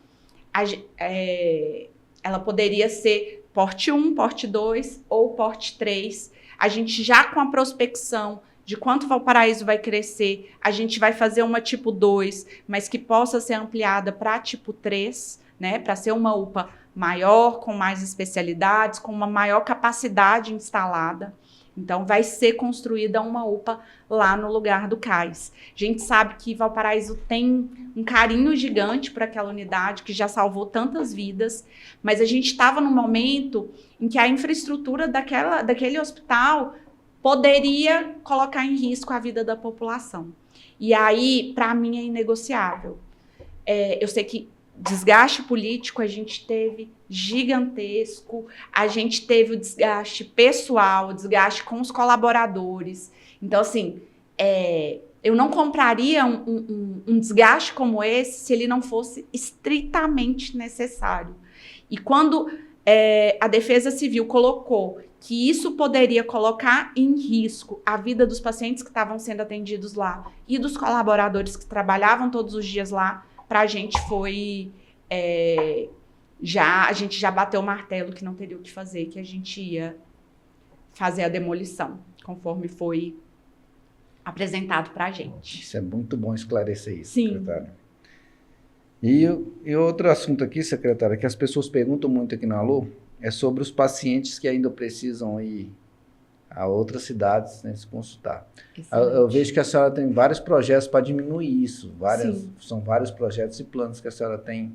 ela poderia ser porte 1, porte 2 ou porte 3. A gente já com a prospecção de quanto Valparaíso vai crescer, a gente vai fazer uma tipo 2, mas que possa ser ampliada para tipo 3, né, para ser uma UPA maior, com mais especialidades, com uma maior capacidade instalada. Então, vai ser construída uma UPA lá no lugar do CAIS. A gente sabe que Valparaíso tem um carinho gigante por aquela unidade, que já salvou tantas vidas, mas a gente estava num momento em que a infraestrutura daquele hospital poderia colocar em risco a vida da população. E aí, para mim, é inegociável. Eu sei que desgaste político a gente teve gigantesco, a gente teve o desgaste pessoal, o desgaste com os colaboradores. Então, assim, eu não compraria um desgaste como esse se ele não fosse estritamente necessário. E quando a Defesa Civil colocou que isso poderia colocar em risco a vida dos pacientes que estavam sendo atendidos lá e dos colaboradores que trabalhavam todos os dias lá, para a gente foi... a gente já bateu o martelo que não teria o que fazer, que a gente ia fazer a demolição, conforme foi apresentado para a gente. Isso é muito bom esclarecer isso, Sim. secretária. E outro assunto aqui, secretária, que as pessoas perguntam muito aqui na Alô, é sobre os pacientes que ainda precisam ir a outras cidades, né, se consultar. Eu vejo que a senhora tem vários projetos para diminuir isso. São vários projetos e planos que a senhora tem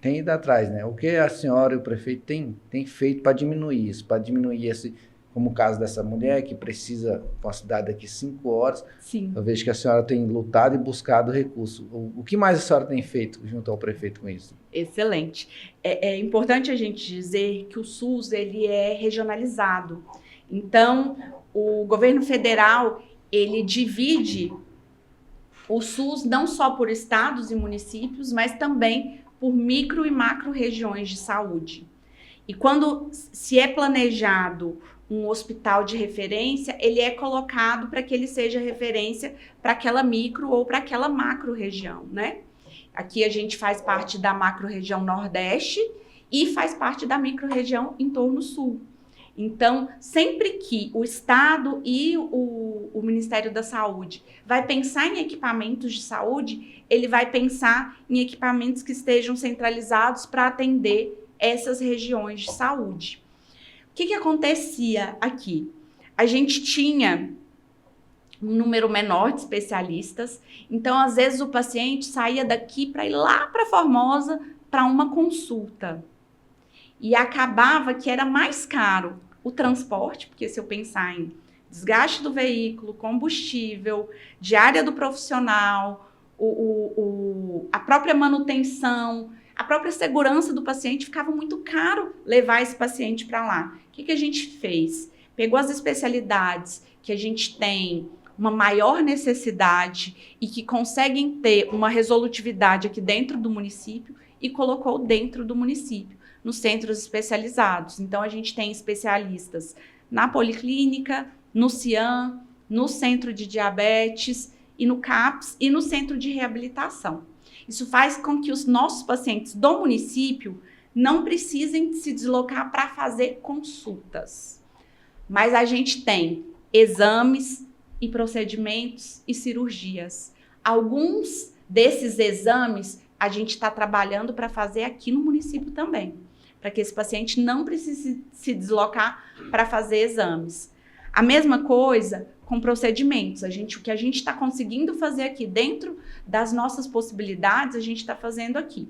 ido atrás, né? O que a senhora e o prefeito tem feito para diminuir isso, para diminuir esse, como o caso dessa mulher que precisa para uma cidade daqui 5 horas. Sim. Eu vejo que a senhora tem lutado e buscado recurso. O que mais a senhora tem feito junto ao prefeito com isso? Excelente. É importante a gente dizer que o SUS ele é regionalizado. Então, o governo federal ele divide o SUS não só por estados e municípios, mas também por micro e macro regiões de saúde. E quando se é planejado um hospital de referência, ele é colocado para que ele seja referência para aquela micro ou para aquela macro região, né? Aqui a gente faz parte da macro-região Nordeste e faz parte da micro-região Entorno Sul. Então, sempre que o Estado e o Ministério da Saúde vai pensar em equipamentos de saúde, ele vai pensar em equipamentos que estejam centralizados para atender essas regiões de saúde. O que acontecia aqui? A gente tinha um número menor de especialistas, então às vezes o paciente saía daqui para ir lá para Formosa para uma consulta e acabava que era mais caro o transporte, porque se eu pensar em desgaste do veículo, combustível, diária do profissional, a própria manutenção, a própria segurança do paciente ficava muito caro levar esse paciente para lá. O que a gente fez? Pegou as especialidades que a gente tem uma maior necessidade e que conseguem ter uma resolutividade aqui dentro do município e colocou dentro do município, nos centros especializados. Então, a gente tem especialistas na policlínica, no CIAM, no centro de diabetes e no CAPS e no centro de reabilitação. Isso faz com que os nossos pacientes do município não precisem se deslocar para fazer consultas. Mas a gente tem exames e procedimentos e cirurgias. Alguns desses exames a gente está trabalhando para fazer aqui no município também, para que esse paciente não precise se deslocar para fazer exames. A mesma coisa com procedimentos. O que a gente está conseguindo fazer aqui dentro das nossas possibilidades, a gente está fazendo aqui.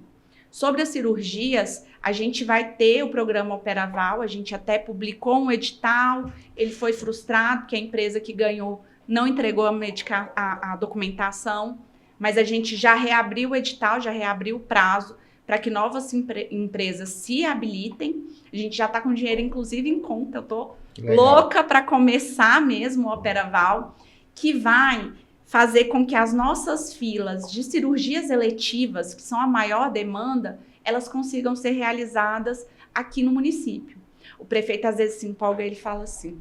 Sobre as cirurgias, a gente vai ter o programa Operaval, a gente até publicou um edital, ele foi frustrado, porque a empresa que ganhou não entregou a documentação, mas a gente já reabriu o edital, já reabriu o prazo para que novas empresas se habilitem. A gente já está com dinheiro, inclusive, em conta. Eu estou louca para começar mesmo o Operaval, que vai fazer com que as nossas filas de cirurgias eletivas, que são a maior demanda, elas consigam ser realizadas aqui no município. O prefeito às vezes se empolga e ele fala assim: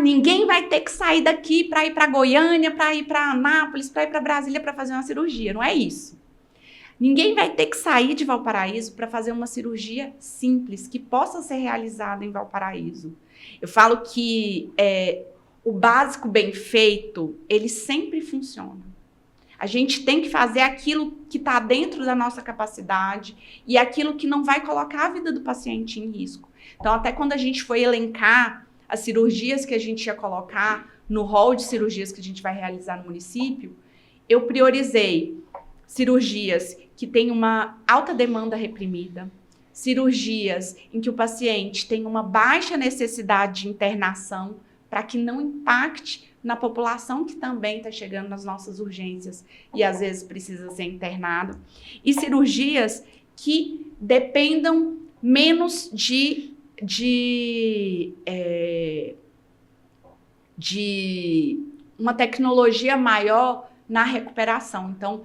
ninguém vai ter que sair daqui para ir para Goiânia, para ir para Anápolis, para ir para Brasília para fazer uma cirurgia. Não é isso. Ninguém vai ter que sair de Valparaíso para fazer uma cirurgia simples, que possa ser realizada em Valparaíso. Eu falo que o básico bem feito, ele sempre funciona. A gente tem que fazer aquilo que está dentro da nossa capacidade e aquilo que não vai colocar a vida do paciente em risco. Então, até quando a gente foi elencar as cirurgias que a gente ia colocar no rol de cirurgias que a gente vai realizar no município, eu priorizei cirurgias que têm uma alta demanda reprimida, cirurgias em que o paciente tem uma baixa necessidade de internação, para que não impacte na população que também está chegando nas nossas urgências e às vezes precisa ser internado, e cirurgias que dependam menos de uma tecnologia maior na recuperação. Então,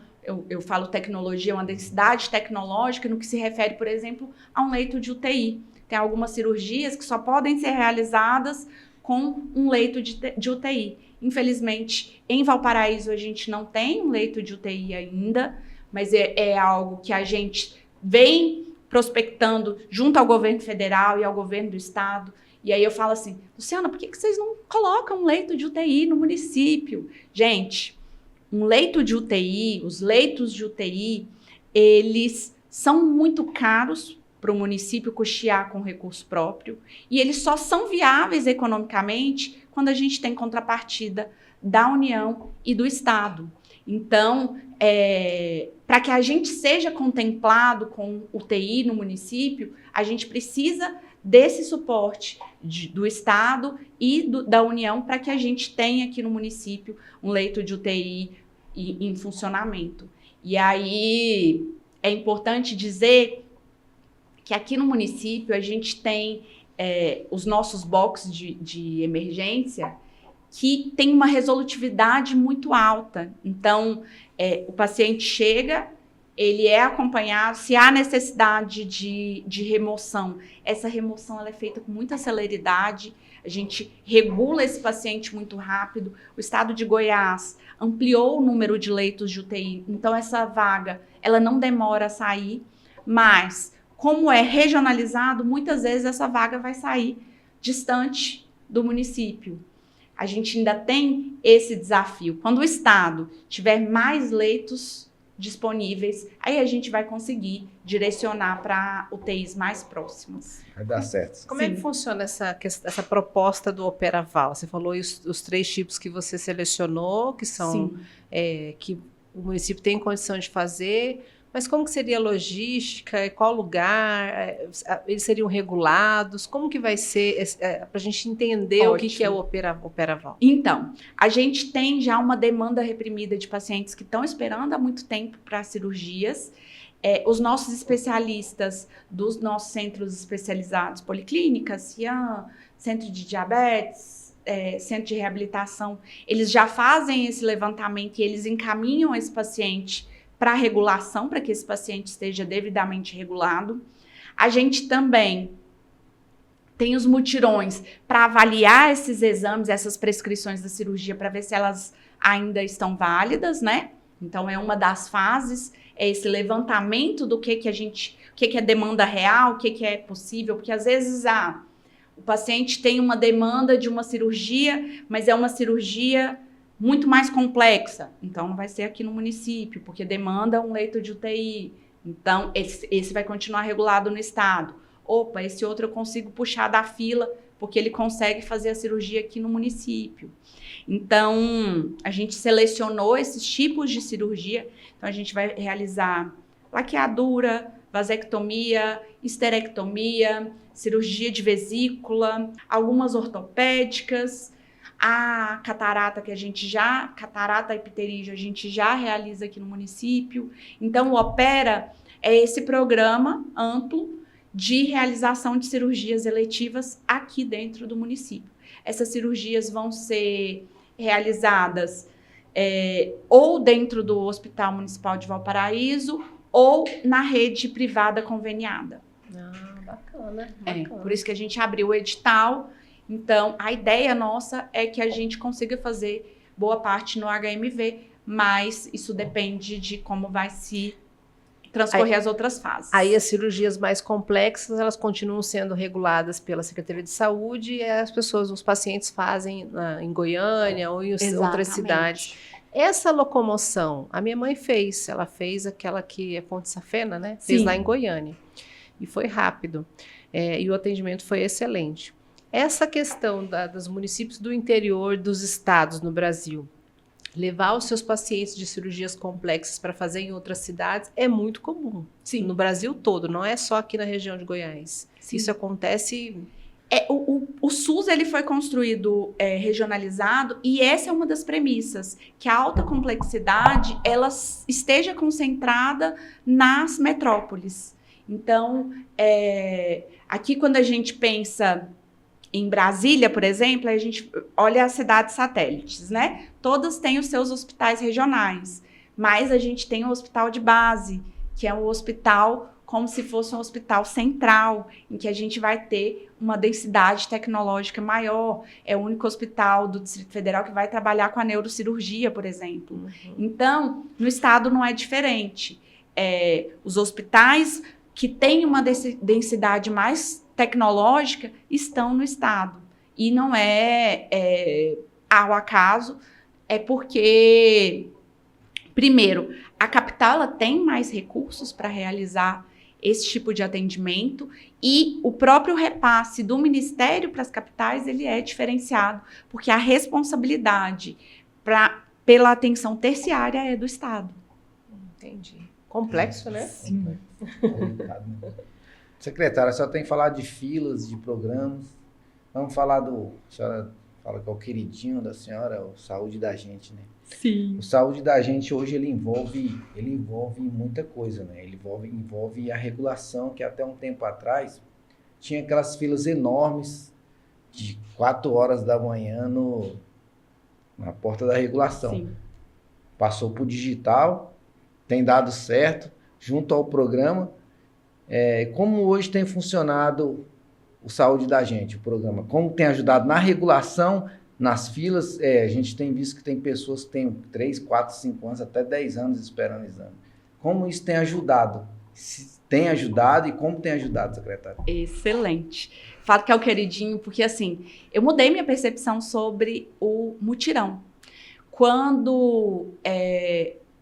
eu falo tecnologia, uma densidade tecnológica no que se refere, por exemplo, a um leito de UTI. Tem algumas cirurgias que só podem ser realizadas com um leito de UTI. Infelizmente, em Valparaíso, a gente não tem um leito de UTI ainda, mas é algo que a gente vem prospectando junto ao governo federal e ao governo do estado. E aí eu falo assim: Luciana, por que vocês não colocam um leito de UTI no município? Gente, um leito de UTI, os leitos de UTI, eles são muito caros para o município custear com recurso próprio, e eles só são viáveis economicamente quando a gente tem contrapartida da União e do Estado. Então, para que a gente seja contemplado com UTI no município, a gente precisa desse suporte do Estado e da União para que a gente tenha aqui no município um leito de UTI em funcionamento. E aí é importante dizer que aqui no município a gente tem os nossos boxes de emergência que tem uma resolutividade muito alta. Então, o paciente chega, ele é acompanhado, se há necessidade de remoção, essa remoção ela é feita com muita celeridade, a gente regula esse paciente muito rápido. O estado de Goiás ampliou o número de leitos de UTI, então essa vaga ela não demora a sair, mas como é regionalizado, muitas vezes essa vaga vai sair distante do município. A gente ainda tem esse desafio. Quando o estado tiver mais leitos disponíveis, aí a gente vai conseguir direcionar para UTIs mais próximas. Vai dar certo. Como é que funciona essa proposta do Operaval? Você falou os 3 tipos que você selecionou, que são que o município tem condição de fazer. Mas como que seria a logística? Qual lugar? Eles seriam regulados? Como que vai ser para a gente entender o que é o Operaval? Então, a gente tem já uma demanda reprimida de pacientes que estão esperando há muito tempo para cirurgias Os nossos especialistas dos nossos centros especializados, policlínicas, CIAM, centro de diabetes, centro de reabilitação, eles já fazem esse levantamento e eles encaminham esse paciente para regulação, para que esse paciente esteja devidamente regulado. A gente também tem os mutirões para avaliar esses exames, essas prescrições da cirurgia, para ver se elas ainda estão válidas, né? Então, é uma das fases, é esse levantamento do que é demanda real, o que é possível, porque às vezes o paciente tem uma demanda de uma cirurgia, mas é uma cirurgia muito mais complexa. Então, não vai ser aqui no município, porque demanda um leito de UTI. Então, esse vai continuar regulado no estado. Opa, esse outro eu consigo puxar da fila, porque ele consegue fazer a cirurgia aqui no município. Então, a gente selecionou esses tipos de cirurgia. Então, a gente vai realizar laqueadura, vasectomia, esterectomia, cirurgia de vesícula, algumas ortopédicas, a catarata catarata epiterígea, a gente já realiza aqui no município. Então, o Opera é esse programa amplo de realização de cirurgias eletivas aqui dentro do município. Essas cirurgias vão ser realizadas ou dentro do Hospital Municipal de Valparaíso ou na rede privada conveniada. Bacana. Por isso que a gente abriu o edital. Então, a ideia nossa é que a gente consiga fazer boa parte no HMV, mas isso depende de como vai se transcorrer as outras fases. Aí as cirurgias mais complexas, elas continuam sendo reguladas pela Secretaria de Saúde e os pacientes fazem em Goiânia ou em outras cidades. Essa locomoção, a minha mãe ela fez aquela que é Ponte Safena, né? Fez lá em Goiânia. E foi rápido. E o atendimento foi excelente. Essa questão dos municípios do interior dos estados no Brasil, levar os seus pacientes de cirurgias complexas para fazer em outras cidades é muito comum. Sim. No Brasil todo, não é só aqui na região de Goiás. Sim. Isso acontece... O SUS ele foi construído regionalizado e essa é uma das premissas, que a alta complexidade ela esteja concentrada nas metrópoles. Então, aqui quando a gente pensa em Brasília, por exemplo, a gente olha as cidades satélites, né? Todas têm os seus hospitais regionais, mas a gente tem o hospital de base, que é um hospital como se fosse um hospital central, em que a gente vai ter uma densidade tecnológica maior. É o único hospital do Distrito Federal que vai trabalhar com a neurocirurgia, por exemplo. Uhum. Então, no estado não é diferente. Os hospitais que têm uma densidade mais tecnológica estão no estado. E não ao acaso, é porque, primeiro, a capital ela tem mais recursos para realizar esse tipo de atendimento e o próprio repasse do Ministério para as capitais ele é diferenciado, porque a responsabilidade pela atenção terciária é do estado. Entendi. Complexo, né? Sim. Secretária, a senhora tem falado de filas, de programas. Vamos falar a senhora fala que é o queridinho da senhora, o Saúde da Gente, né? Sim. O Saúde da Gente hoje ele envolve muita coisa, né? Ele envolve a regulação, que até um tempo atrás tinha aquelas filas enormes de 4 horas da manhã na porta da regulação. Sim. Passou para o digital, tem dado certo, junto ao programa. Como hoje tem funcionado o Saúde da Gente, o programa? Como tem ajudado na regulação, nas filas? A gente tem visto que tem pessoas que têm 3, 4, 5 anos, até 10 anos esperando o exame. Como isso tem ajudado? Se tem ajudado e como tem ajudado, secretário? Excelente. Falo que é o queridinho, porque assim, eu mudei minha percepção sobre o mutirão. Quando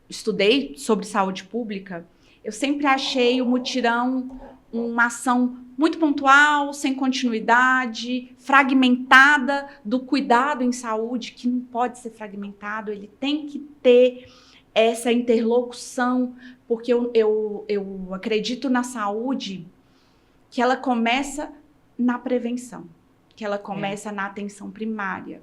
estudei sobre saúde pública, eu sempre achei o mutirão uma ação muito pontual, sem continuidade, fragmentada do cuidado em saúde, que não pode ser fragmentado, ele tem que ter essa interlocução, porque eu acredito na saúde que ela começa na prevenção, que ela começa na atenção primária.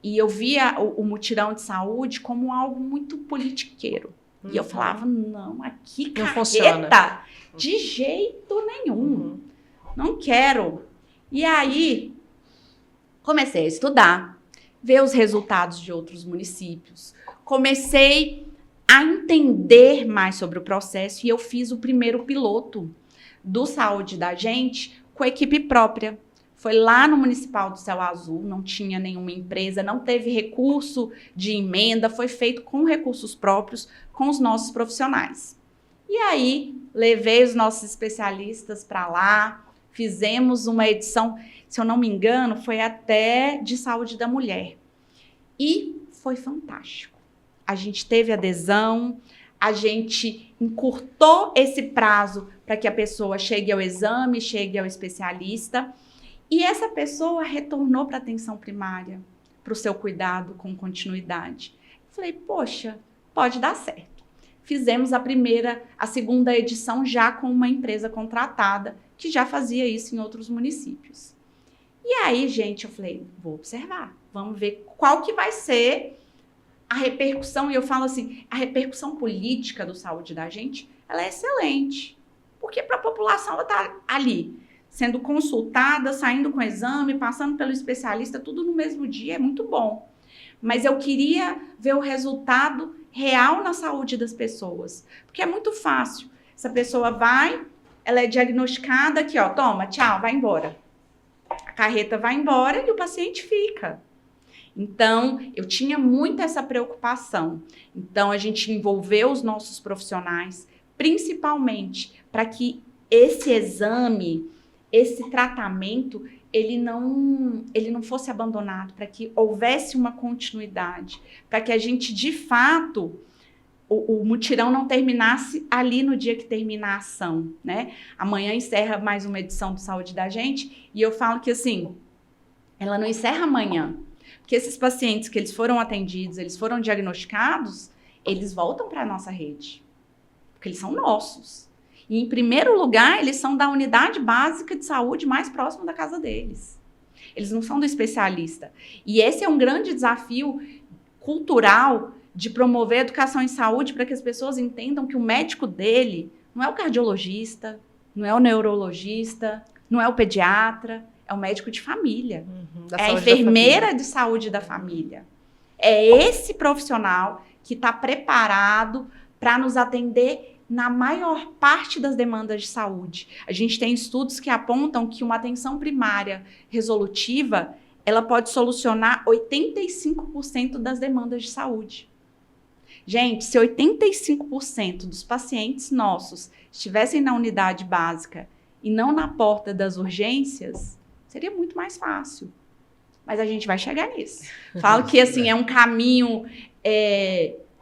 E eu via o mutirão de saúde como algo muito politiqueiro. E eu falava, não, aqui Não carreta, funciona. de jeito nenhum. Não quero. E aí, comecei a estudar, ver os resultados de outros municípios. Comecei a entender mais sobre o processo e eu fiz o primeiro piloto do Saúde da Gente com equipe própria. Foi lá no Municipal do Céu Azul, não tinha nenhuma empresa, não teve recurso de emenda, foi feito com recursos próprios, com os nossos profissionais. E aí, levei os nossos especialistas para lá, fizemos uma edição, se eu não me engano, foi até de saúde da mulher. E foi fantástico. A gente teve adesão, a gente encurtou esse prazo para que a pessoa chegue ao exame, chegue ao especialista. E essa pessoa retornou para a atenção primária, para o seu cuidado com continuidade. Falei, poxa, pode dar certo. Fizemos a segunda edição já com uma empresa contratada, que já fazia isso em outros municípios. E aí, gente, eu falei, vou observar, vamos ver qual que vai ser a repercussão. E eu falo assim, a repercussão política do Saúde da Gente, ela é excelente. Porque para a população, ela está ali, sendo consultada, saindo com exame, passando pelo especialista, tudo no mesmo dia, é muito bom. Mas eu queria ver o resultado real na saúde das pessoas. Porque é muito fácil. Essa pessoa vai, ela é diagnosticada aqui, ó, toma, tchau, vai embora. A carreta vai embora e o paciente fica. Então, eu tinha muito essa preocupação. Então, a gente envolveu os nossos profissionais, principalmente para que esse exame, esse tratamento, ele não fosse abandonado, para que houvesse uma continuidade, para que a gente, de fato, o mutirão não terminasse ali no dia que termina a ação, né? Amanhã encerra mais uma edição do Saúde da Gente, e eu falo que, assim, ela não encerra amanhã, porque esses pacientes que eles foram atendidos, eles foram diagnosticados, eles voltam para a nossa rede, porque eles são nossos. E, em primeiro lugar, eles são da unidade básica de saúde mais próxima da casa deles. Eles não são do especialista. E esse é um grande desafio cultural de promover a educação em saúde para que as pessoas entendam que o médico dele não é o cardiologista, não é o neurologista, não é o pediatra, é o médico de família. É a enfermeira de saúde da família. É esse profissional que está preparado para nos atender na maior parte das demandas de saúde. A gente tem estudos que apontam que uma atenção primária resolutiva, ela pode solucionar 85% das demandas de saúde. Gente, se 85% dos pacientes nossos estivessem na unidade básica e não na porta das urgências, seria muito mais fácil. Mas a gente vai chegar nisso. Falo que, assim, é um caminho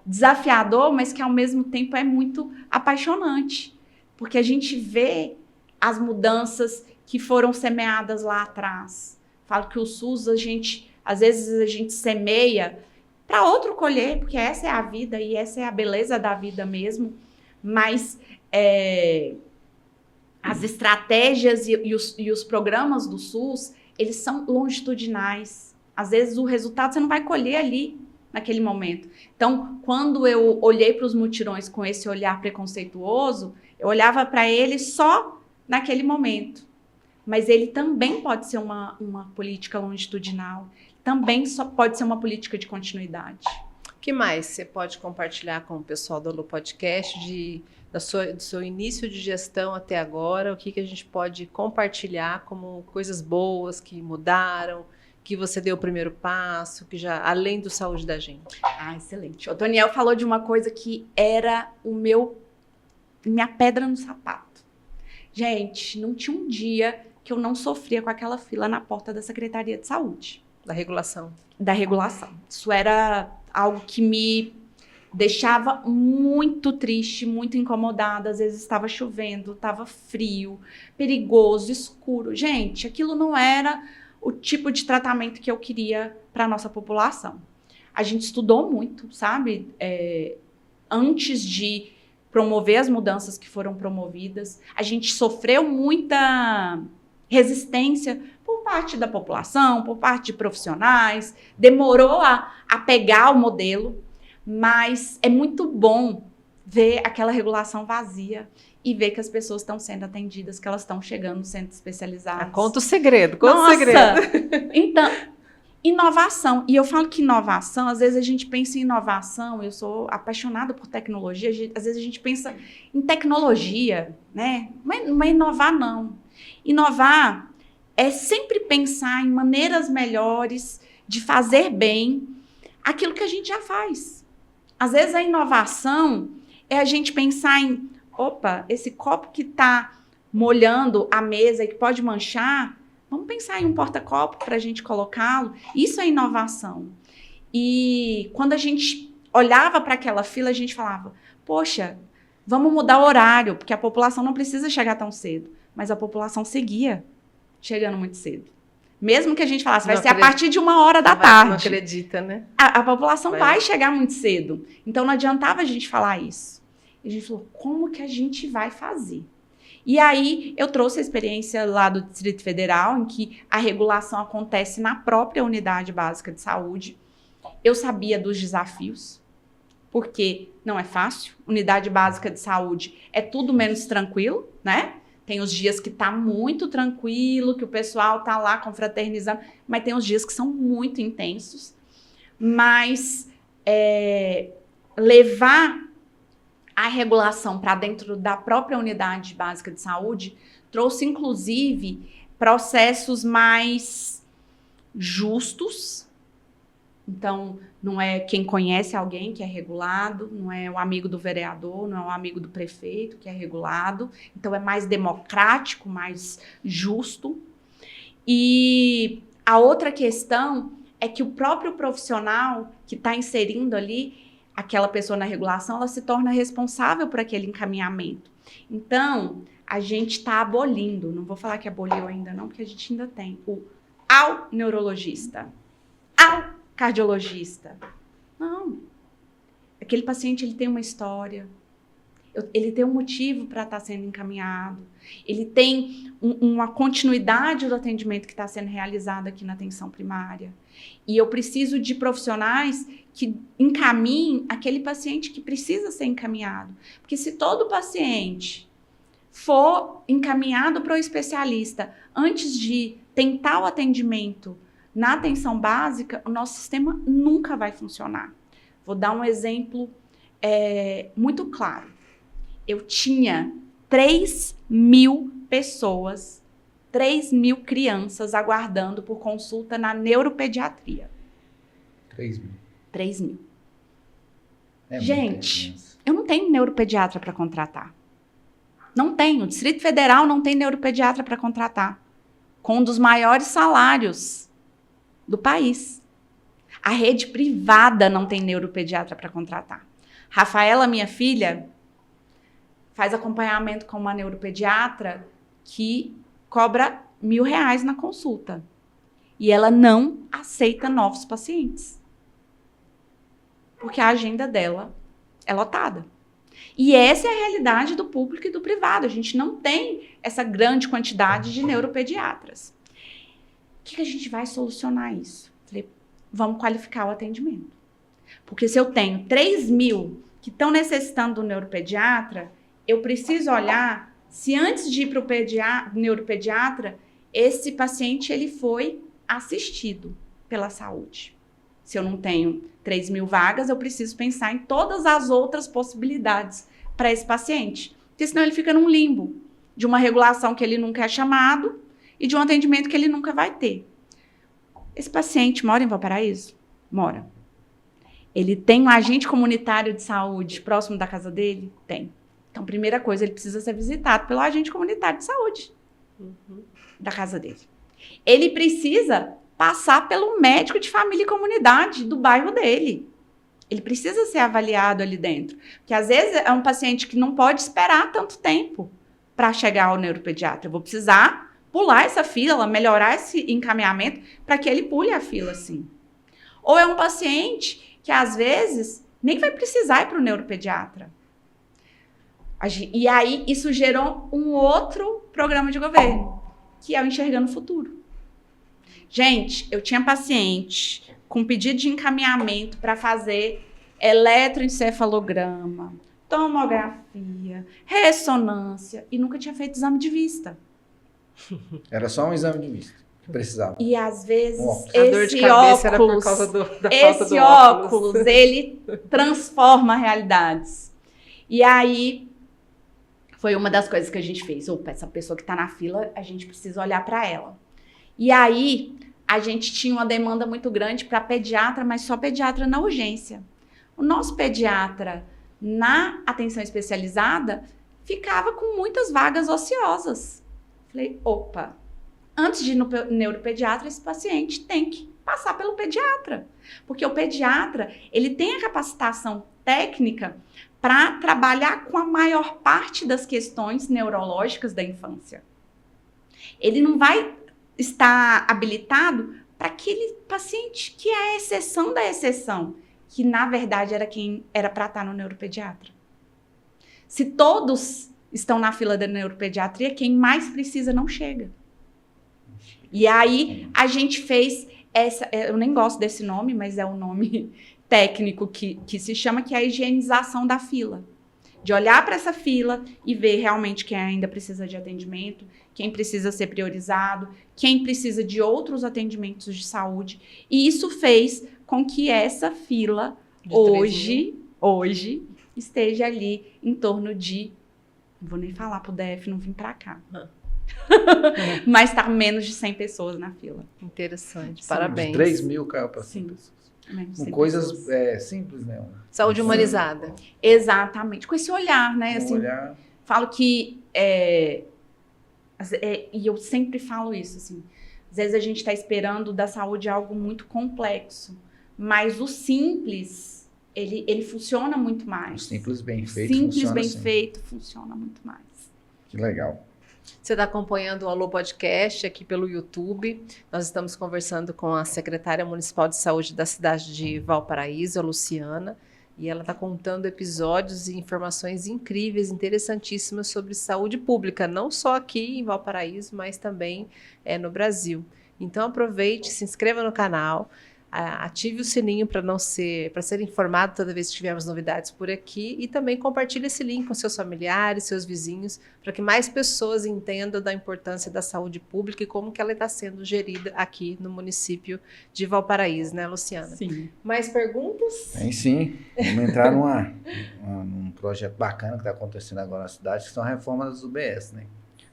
desafiador, mas que ao mesmo tempo é muito apaixonante, porque a gente vê as mudanças que foram semeadas lá atrás. Falo que o SUS, às vezes a gente semeia para outro colher, porque essa é a vida e essa é a beleza da vida mesmo, mas as estratégias e os programas do SUS, eles são longitudinais. Às vezes o resultado você não vai colher ali, naquele momento. Então, quando eu olhei para os mutirões com esse olhar preconceituoso, eu olhava para ele só naquele momento. Mas ele também pode ser uma política longitudinal, também só pode ser uma política de continuidade. O que mais você pode compartilhar com o pessoal do Alô Podcast do seu início de gestão até agora? O que a gente pode compartilhar como coisas boas que mudaram, que você deu o primeiro passo, que já além do Saúde da Gente? Ah, excelente. O Toniel falou de uma coisa que era minha pedra no sapato. Gente, não tinha um dia que eu não sofria com aquela fila na porta da Secretaria de Saúde. Da regulação. Da regulação. Isso era algo que me deixava muito triste, muito incomodada. Às vezes estava chovendo, estava frio, perigoso, escuro. Gente, aquilo não era o tipo de tratamento que eu queria para a nossa população. A gente estudou muito, sabe? Antes de promover as mudanças que foram promovidas, a gente sofreu muita resistência por parte da população, por parte de profissionais, demorou a pegar o modelo, mas é muito bom ver aquela regulação vazia e ver que as pessoas estão sendo atendidas, que elas estão chegando no centro especializado. Conta o segredo, conta o segredo. Então, inovação. E eu falo que inovação, às vezes a gente pensa em inovação, eu sou apaixonada por tecnologia, às vezes a gente pensa em tecnologia, né? Não é inovar, não. Inovar é sempre pensar em maneiras melhores de fazer bem aquilo que a gente já faz. Às vezes a inovação é a gente pensar em, opa, esse copo que está molhando a mesa e que pode manchar, vamos pensar em um porta-copo para a gente colocá-lo. Isso é inovação. E quando a gente olhava para aquela fila, a gente falava, poxa, vamos mudar o horário, porque a população não precisa chegar tão cedo. Mas a população seguia chegando muito cedo. Mesmo que a gente falasse, vai ser a partir de 1h da tarde. Não acredita, né? A população vai chegar muito cedo. Então, não adiantava a gente falar isso. E a gente falou, como que a gente vai fazer? E aí, eu trouxe a experiência lá do Distrito Federal, em que a regulação acontece na própria unidade básica de saúde. Eu sabia dos desafios, porque não é fácil. Unidade básica de saúde é tudo menos tranquilo, né? Tem os dias que tá muito tranquilo, que o pessoal tá lá confraternizando, mas tem os dias que são muito intensos. Mas levar a regulação para dentro da própria unidade básica de saúde trouxe, inclusive, processos mais justos. Então, não é quem conhece alguém que é regulado, não é o amigo do vereador, não é o amigo do prefeito que é regulado. Então, é mais democrático, mais justo. E a outra questão é que o próprio profissional que está inserindo ali aquela pessoa na regulação, ela se torna responsável por aquele encaminhamento. Então, a gente está abolindo, não vou falar que aboliu ainda não, porque a gente ainda tem ao neurologista, ao cardiologista. Não. Aquele paciente, ele tem uma história, ele tem um motivo para estar sendo encaminhado, ele tem uma continuidade do atendimento que está sendo realizado aqui na atenção primária. E eu preciso de profissionais que encaminhem aquele paciente que precisa ser encaminhado. Porque se todo paciente for encaminhado para o especialista antes de tentar o atendimento na atenção básica, o nosso sistema nunca vai funcionar. Vou dar um exemplo muito claro. Eu tinha 3.000 pessoas, 3.000 crianças aguardando por consulta na neuropediatria. 3.000. 3.000. Gente, eu não tenho neuropediatra para contratar. Não tenho. O Distrito Federal não tem neuropediatra para contratar. Com um dos maiores salários do país. A rede privada não tem neuropediatra para contratar. Rafaela, minha filha, faz acompanhamento com uma neuropediatra que cobra R$1.000 na consulta. E ela não aceita novos pacientes. Porque a agenda dela é lotada. E essa é a realidade do público e do privado. A gente não tem essa grande quantidade de neuropediatras. O que a gente vai solucionar isso? Falei, vamos qualificar o atendimento. Porque se eu tenho 3.000 que estão necessitando do neuropediatra, eu preciso olhar se antes de ir para o neuropediatra, esse paciente ele foi assistido pela saúde. Se eu não tenho 3.000 vagas, eu preciso pensar em todas as outras possibilidades para esse paciente. Porque senão ele fica num limbo de uma regulação que ele nunca é chamado e de um atendimento que ele nunca vai ter. Esse paciente mora em Valparaíso? Mora. Ele tem um agente comunitário de saúde próximo da casa dele? Tem. Então, primeira coisa, ele precisa ser visitado pelo agente comunitário de saúde da casa dele. Ele precisa passar pelo médico de família e comunidade do bairro dele. Ele precisa ser avaliado ali dentro. Porque, às vezes, é um paciente que não pode esperar tanto tempo para chegar ao neuropediatra. Eu vou precisar pular essa fila, melhorar esse encaminhamento para que ele pule a fila, assim. Ou é um paciente que, às vezes, nem vai precisar ir para o neuropediatra. E aí, isso gerou um outro programa de governo, que é o Enxergando o Futuro. Gente, eu tinha paciente com pedido de encaminhamento para fazer eletroencefalograma, tomografia, ressonância e nunca tinha feito exame de vista. Era só um exame de vista que precisava. E às vezes A dor de cabeça era por causa da falta do óculos. ele transforma realidades. E aí foi uma das coisas que a gente fez. Opa, essa pessoa que está na fila, a gente precisa olhar para ela. E aí a gente tinha uma demanda muito grande para pediatra, mas só pediatra na urgência. O nosso pediatra na atenção especializada ficava com muitas vagas ociosas. Falei, opa, antes de ir no neuropediatra, esse paciente tem que passar pelo pediatra. Porque o pediatra, ele tem a capacitação técnica para trabalhar com a maior parte das questões neurológicas da infância. Ele não vai estar habilitado para aquele paciente que é a exceção da exceção, que na verdade era quem era para estar no neuropediatra. Se todos estão na fila da neuropediatria, quem mais precisa não chega. E aí a gente fez essa, eu nem gosto desse nome, mas é o nome técnico que se chama, que é a higienização da fila. De olhar para essa fila e ver realmente quem ainda precisa de atendimento, quem precisa ser priorizado, quem precisa de outros atendimentos de saúde. E isso fez com que essa fila hoje esteja ali em torno de, não vou nem falar pro DF não vir para cá. Mas tá menos de 100 pessoas na fila. Interessante, Sim. parabéns. De 3 mil caiu para 100 Sim. pessoas. Menos de Com 100 coisas pessoas. simples, né? Saúde humanizada. Exatamente, com esse olhar, né? Um Assim, olhar... falo que e eu sempre falo isso, assim, às vezes a gente está esperando da saúde algo muito complexo, mas o simples, ele funciona muito mais. Simples, bem feito, Simples, funciona bem assim. feito, funciona muito mais. Que legal. Você está acompanhando o Alô Podcast aqui pelo YouTube. Nós estamos conversando com a secretária municipal de saúde da cidade de Valparaíso, a Luciana, e ela está contando episódios e informações incríveis, interessantíssimas sobre saúde pública, não só aqui em Valparaíso, mas também no Brasil. Então aproveite, se inscreva no canal, ative o sininho para ser informado toda vez que tivermos novidades por aqui e também compartilhe esse link com seus familiares, seus vizinhos, para que mais pessoas entendam da importância da saúde pública e como que ela está sendo gerida aqui no município de Valparaíso, né, Luciana? Sim. Mais perguntas? Tem sim. Vamos entrar num projeto bacana que está acontecendo agora na cidade, que são a reforma das UBS, né?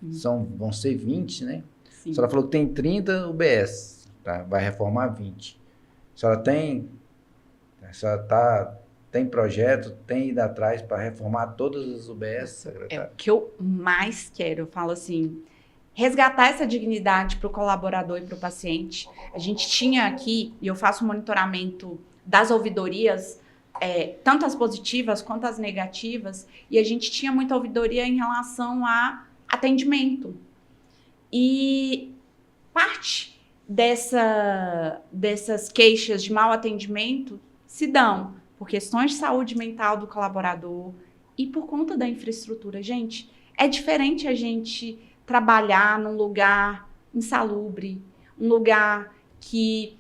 Vão ser 20, né? Sim. A senhora falou que tem 30 UBS, tá? Vai reformar 20. A senhora tem projeto, tem ido atrás para reformar todas as UBS, secretária? É o que eu mais quero, eu falo assim, resgatar essa dignidade para o colaborador e para o paciente. A gente tinha aqui, e eu faço monitoramento das ouvidorias, tanto as positivas quanto as negativas, e a gente tinha muita ouvidoria em relação a atendimento. E parte dessas queixas de mau atendimento se dão por questões de saúde mental do colaborador e por conta da infraestrutura. Gente, é diferente a gente trabalhar num lugar insalubre, um lugar que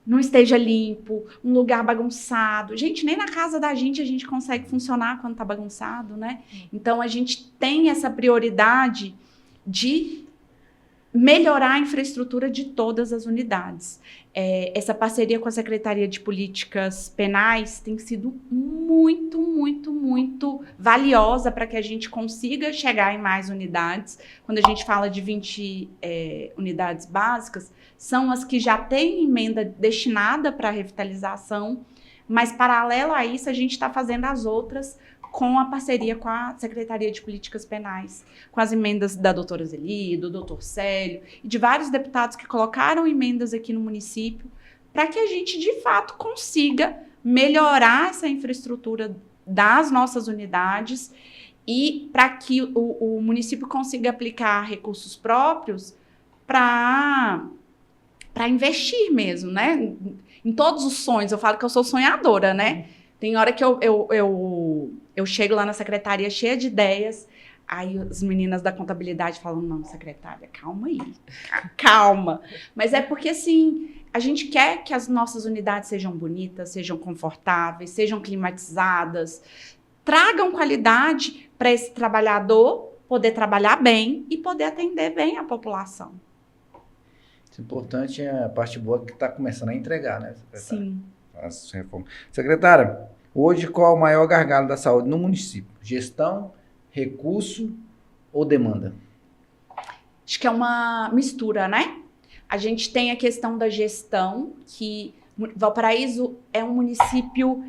não esteja limpo, um lugar bagunçado. Gente, nem na casa da gente a gente consegue funcionar quando tá bagunçado, né? Então, a gente tem essa prioridade de melhorar a infraestrutura de todas as unidades. Essa parceria com a Secretaria de Políticas Penais tem sido muito, muito, muito valiosa para que a gente consiga chegar em mais unidades. Quando a gente fala de 20 unidades básicas, são as que já têm emenda destinada para a revitalização, mas, paralelo a isso, a gente está fazendo as outras com a parceria com a Secretaria de Políticas Penais, com as emendas da doutora Zeli, do doutor Célio, e de vários deputados que colocaram emendas aqui no município, para que a gente, de fato, consiga melhorar essa infraestrutura das nossas unidades e para que o município consiga aplicar recursos próprios para investir mesmo, né? Em todos os sonhos. Eu falo que eu sou sonhadora, né? Tem hora que eu chego lá na secretaria cheia de ideias, aí as meninas da contabilidade falam, não, secretária, calma aí, calma. Mas é porque, assim, a gente quer que as nossas unidades sejam bonitas, sejam confortáveis, sejam climatizadas, tragam qualidade para esse trabalhador poder trabalhar bem e poder atender bem a população. O importante é a parte boa que está começando a entregar, né, secretária? Sim. As reformas. Secretária, hoje qual é o maior gargalo da saúde no município? Gestão, recurso ou demanda? Acho que é uma mistura, né? A gente tem a questão da gestão, que Valparaíso é um município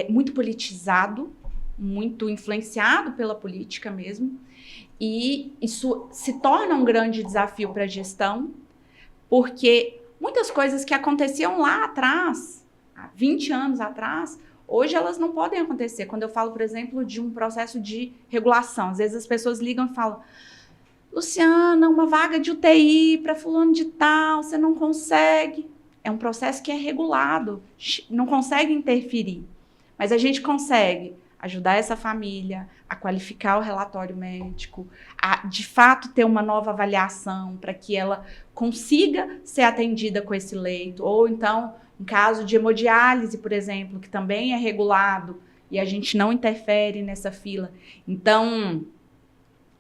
muito politizado, muito influenciado pela política mesmo, e isso se torna um grande desafio para a gestão, porque muitas coisas que aconteciam lá atrás, há 20 anos atrás, hoje elas não podem acontecer. Quando eu falo, por exemplo, de um processo de regulação, às vezes as pessoas ligam e falam: Luciana, uma vaga de UTI para fulano de tal, você não consegue. É um processo que é regulado, não consegue interferir. Mas a gente consegue ajudar essa família a qualificar o relatório médico, a, de fato, ter uma nova avaliação para que ela consiga ser atendida com esse leito. Ou então, um caso de hemodiálise, por exemplo, que também é regulado e a gente não interfere nessa fila. Então,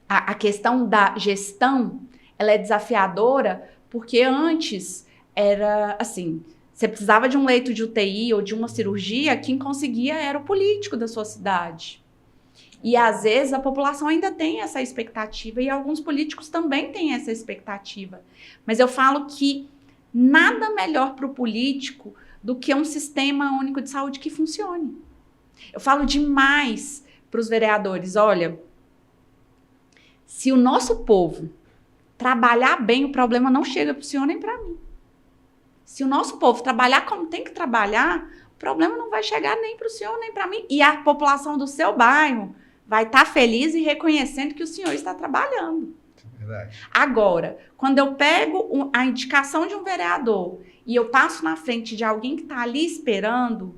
a questão da gestão, ela é desafiadora, porque antes era assim, você precisava de um leito de UTI ou de uma cirurgia, quem conseguia era o político da sua cidade. E às vezes a população ainda tem essa expectativa e alguns políticos também têm essa expectativa. Mas eu falo que nada melhor para o político do que um sistema único de saúde que funcione. Eu falo demais para os vereadores: olha, se o nosso povo trabalhar bem, o problema não chega para o senhor nem para mim. Se o nosso povo trabalhar como tem que trabalhar, o problema não vai chegar nem para o senhor nem para mim. E a população do seu bairro vai estar feliz e reconhecendo que o senhor está trabalhando. Verdade. Agora, quando eu pego a indicação de um vereador e eu passo na frente de alguém que está ali esperando,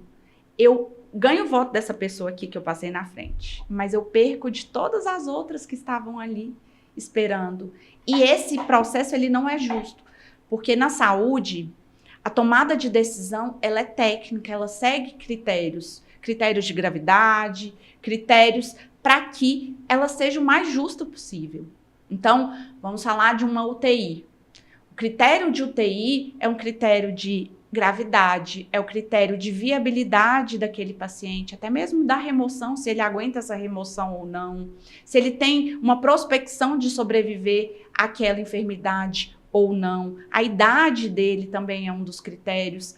eu ganho o voto dessa pessoa aqui que eu passei na frente, mas eu perco de todas as outras que estavam ali esperando. E esse processo, ele não é justo, porque na saúde, a tomada de decisão, ela é técnica, ela segue critérios de gravidade, critérios para que ela seja o mais justa possível. Então, vamos falar de uma UTI. O critério de UTI é um critério de gravidade, é o critério de viabilidade daquele paciente, até mesmo da remoção, se ele aguenta essa remoção ou não, se ele tem uma prospecção de sobreviver àquela enfermidade ou não, a idade dele também é um dos critérios.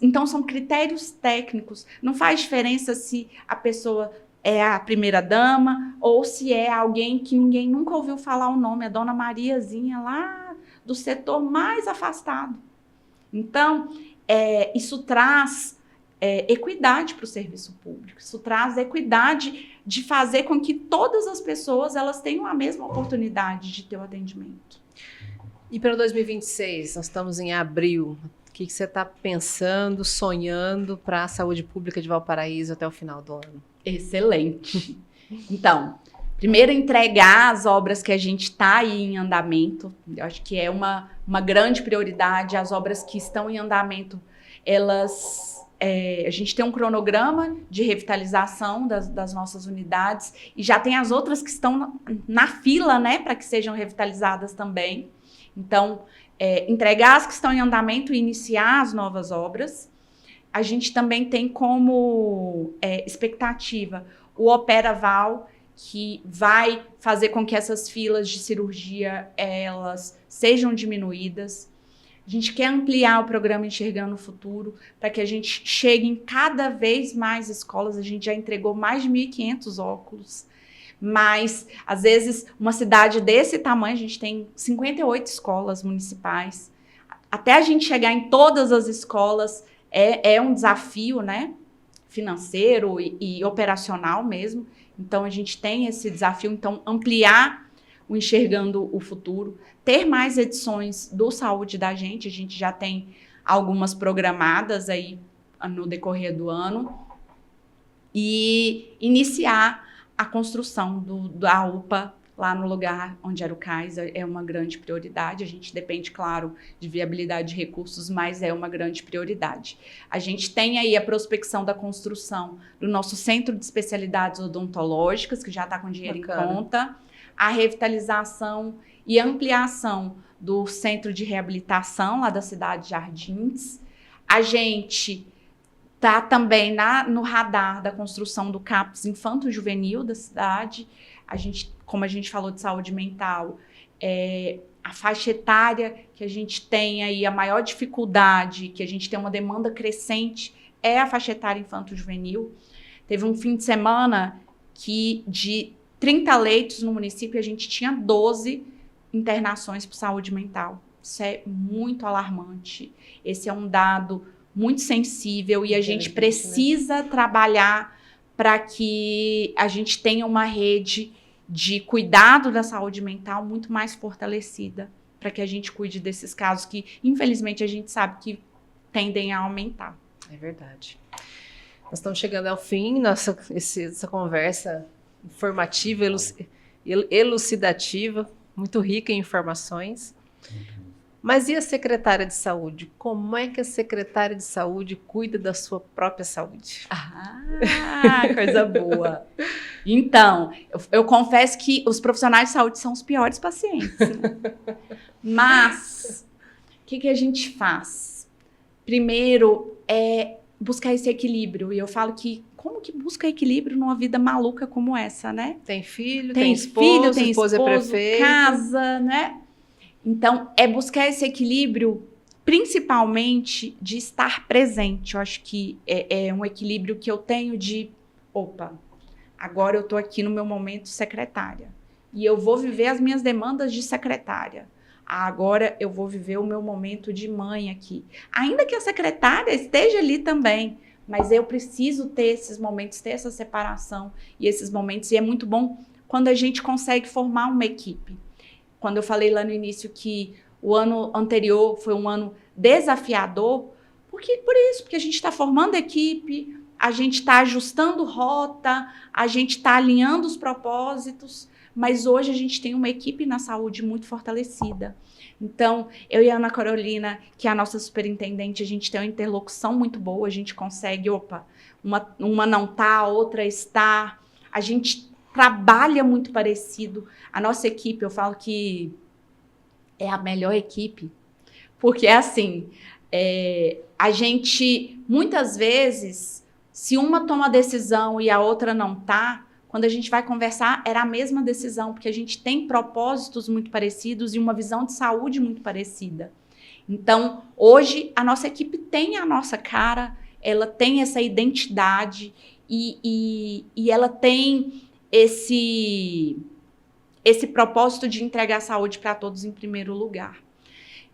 Então, são critérios técnicos. Não faz diferença se a pessoa é a primeira-dama ou se é alguém que ninguém nunca ouviu falar o nome, a dona Mariazinha lá do setor mais afastado. Então, isso traz equidade para o serviço público, isso traz equidade de fazer com que todas as pessoas elas tenham a mesma oportunidade de ter o atendimento. E para 2026, nós estamos em abril, o que você está pensando, sonhando para a saúde pública de Valparaíso até o final do ano? Excelente! Então, primeiro, entregar as obras que a gente está aí em andamento. Eu acho que é uma grande prioridade. As obras que estão em andamento, a gente tem um cronograma de revitalização das nossas unidades e já tem as outras que estão na fila, né, para que sejam revitalizadas também. Então, entregar as que estão em andamento e iniciar as novas obras. A gente também tem como expectativa o Opera Val, que vai fazer com que essas filas de cirurgia elas sejam diminuídas. A gente quer ampliar o programa Enxergando o Futuro para que a gente chegue em cada vez mais escolas. A gente já entregou mais de 1.500 óculos, mas às vezes uma cidade desse tamanho, a gente tem 58 escolas municipais. Até a gente chegar em todas as escolas é um desafio, né? Financeiro e operacional mesmo. Então, a gente tem esse desafio. Então, ampliar o Enxergando o Futuro, ter mais edições do Saúde da gente. A gente já tem algumas programadas aí no decorrer do ano. E iniciar a construção da UPA lá no lugar onde era o cais é uma grande prioridade. A gente depende, claro, de viabilidade de recursos, mas é uma grande prioridade. A gente tem aí a prospecção da construção do nosso centro de especialidades odontológicas, que já está com dinheiro Bacana. em conta, a revitalização e ampliação do centro de reabilitação lá da cidade de Jardins. A gente está também no radar da construção do CAPS infanto-juvenil da cidade. Como a gente falou de saúde mental, a faixa etária que a gente tem aí, a maior dificuldade, que a gente tem uma demanda crescente, é a faixa etária infanto-juvenil. Teve um fim de semana que de 30 leitos no município, a gente tinha 12 internações por saúde mental. Isso é muito alarmante. Esse é um dado muito sensível e a gente precisa trabalhar para que a gente tenha uma rede de cuidado da saúde mental muito mais fortalecida, para que a gente cuide desses casos que, infelizmente, a gente sabe que tendem a aumentar. É verdade. Nós estamos chegando ao fim essa conversa informativa, elucidativa, muito rica em informações. Mas e a secretária de saúde? Como é que a secretária de saúde cuida da sua própria saúde? Coisa boa. Então, eu confesso que os profissionais de saúde são os piores pacientes. Né? Mas, o que a gente faz? Primeiro, é buscar esse equilíbrio. E eu falo que, como que busca equilíbrio numa vida maluca como essa, né? Tem filho, tem esposa, esposa é prefeito. Casa, né? Então, é buscar esse equilíbrio, principalmente de estar presente. Eu acho que é um equilíbrio que eu tenho de, agora eu estou aqui no meu momento secretária. E eu vou viver as minhas demandas de secretária. Agora eu vou viver o meu momento de mãe aqui. Ainda que a secretária esteja ali também, mas eu preciso ter esses momentos, ter essa separação e esses momentos. E é muito bom quando a gente consegue formar uma equipe. Quando eu falei lá no início que o ano anterior foi um ano desafiador, por isso, porque a gente está formando equipe, a gente está ajustando rota, a gente está alinhando os propósitos, mas hoje a gente tem uma equipe na saúde muito fortalecida. Então, eu e a Ana Carolina, que é a nossa superintendente, a gente tem uma interlocução muito boa, a gente consegue, uma não tá, a outra está, a gente trabalha muito parecido. A nossa equipe, eu falo que é a melhor equipe, porque é assim, a gente, muitas vezes, se uma toma a decisão e a outra não tá, quando a gente vai conversar, era a mesma decisão, porque a gente tem propósitos muito parecidos e uma visão de saúde muito parecida. Então, hoje, a nossa equipe tem a nossa cara, ela tem essa identidade e ela tem esse propósito de entregar saúde para todos em primeiro lugar.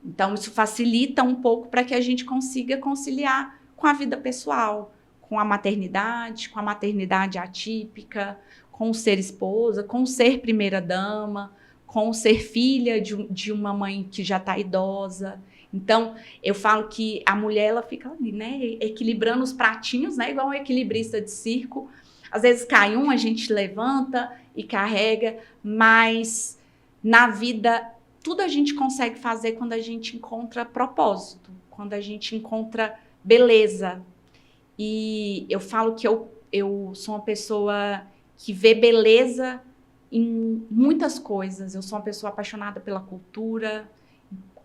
Então, isso facilita um pouco para que a gente consiga conciliar com a vida pessoal, com a maternidade atípica, com o ser esposa, com o ser primeira-dama, com o ser filha de uma mãe que já está idosa. Então, eu falo que a mulher, ela fica ali, né, equilibrando os pratinhos, né, igual um equilibrista de circo. Às vezes cai um, a gente levanta e carrega, mas na vida tudo a gente consegue fazer quando a gente encontra propósito, quando a gente encontra beleza. E eu falo que eu sou uma pessoa que vê beleza em muitas coisas. Eu sou uma pessoa apaixonada pela cultura,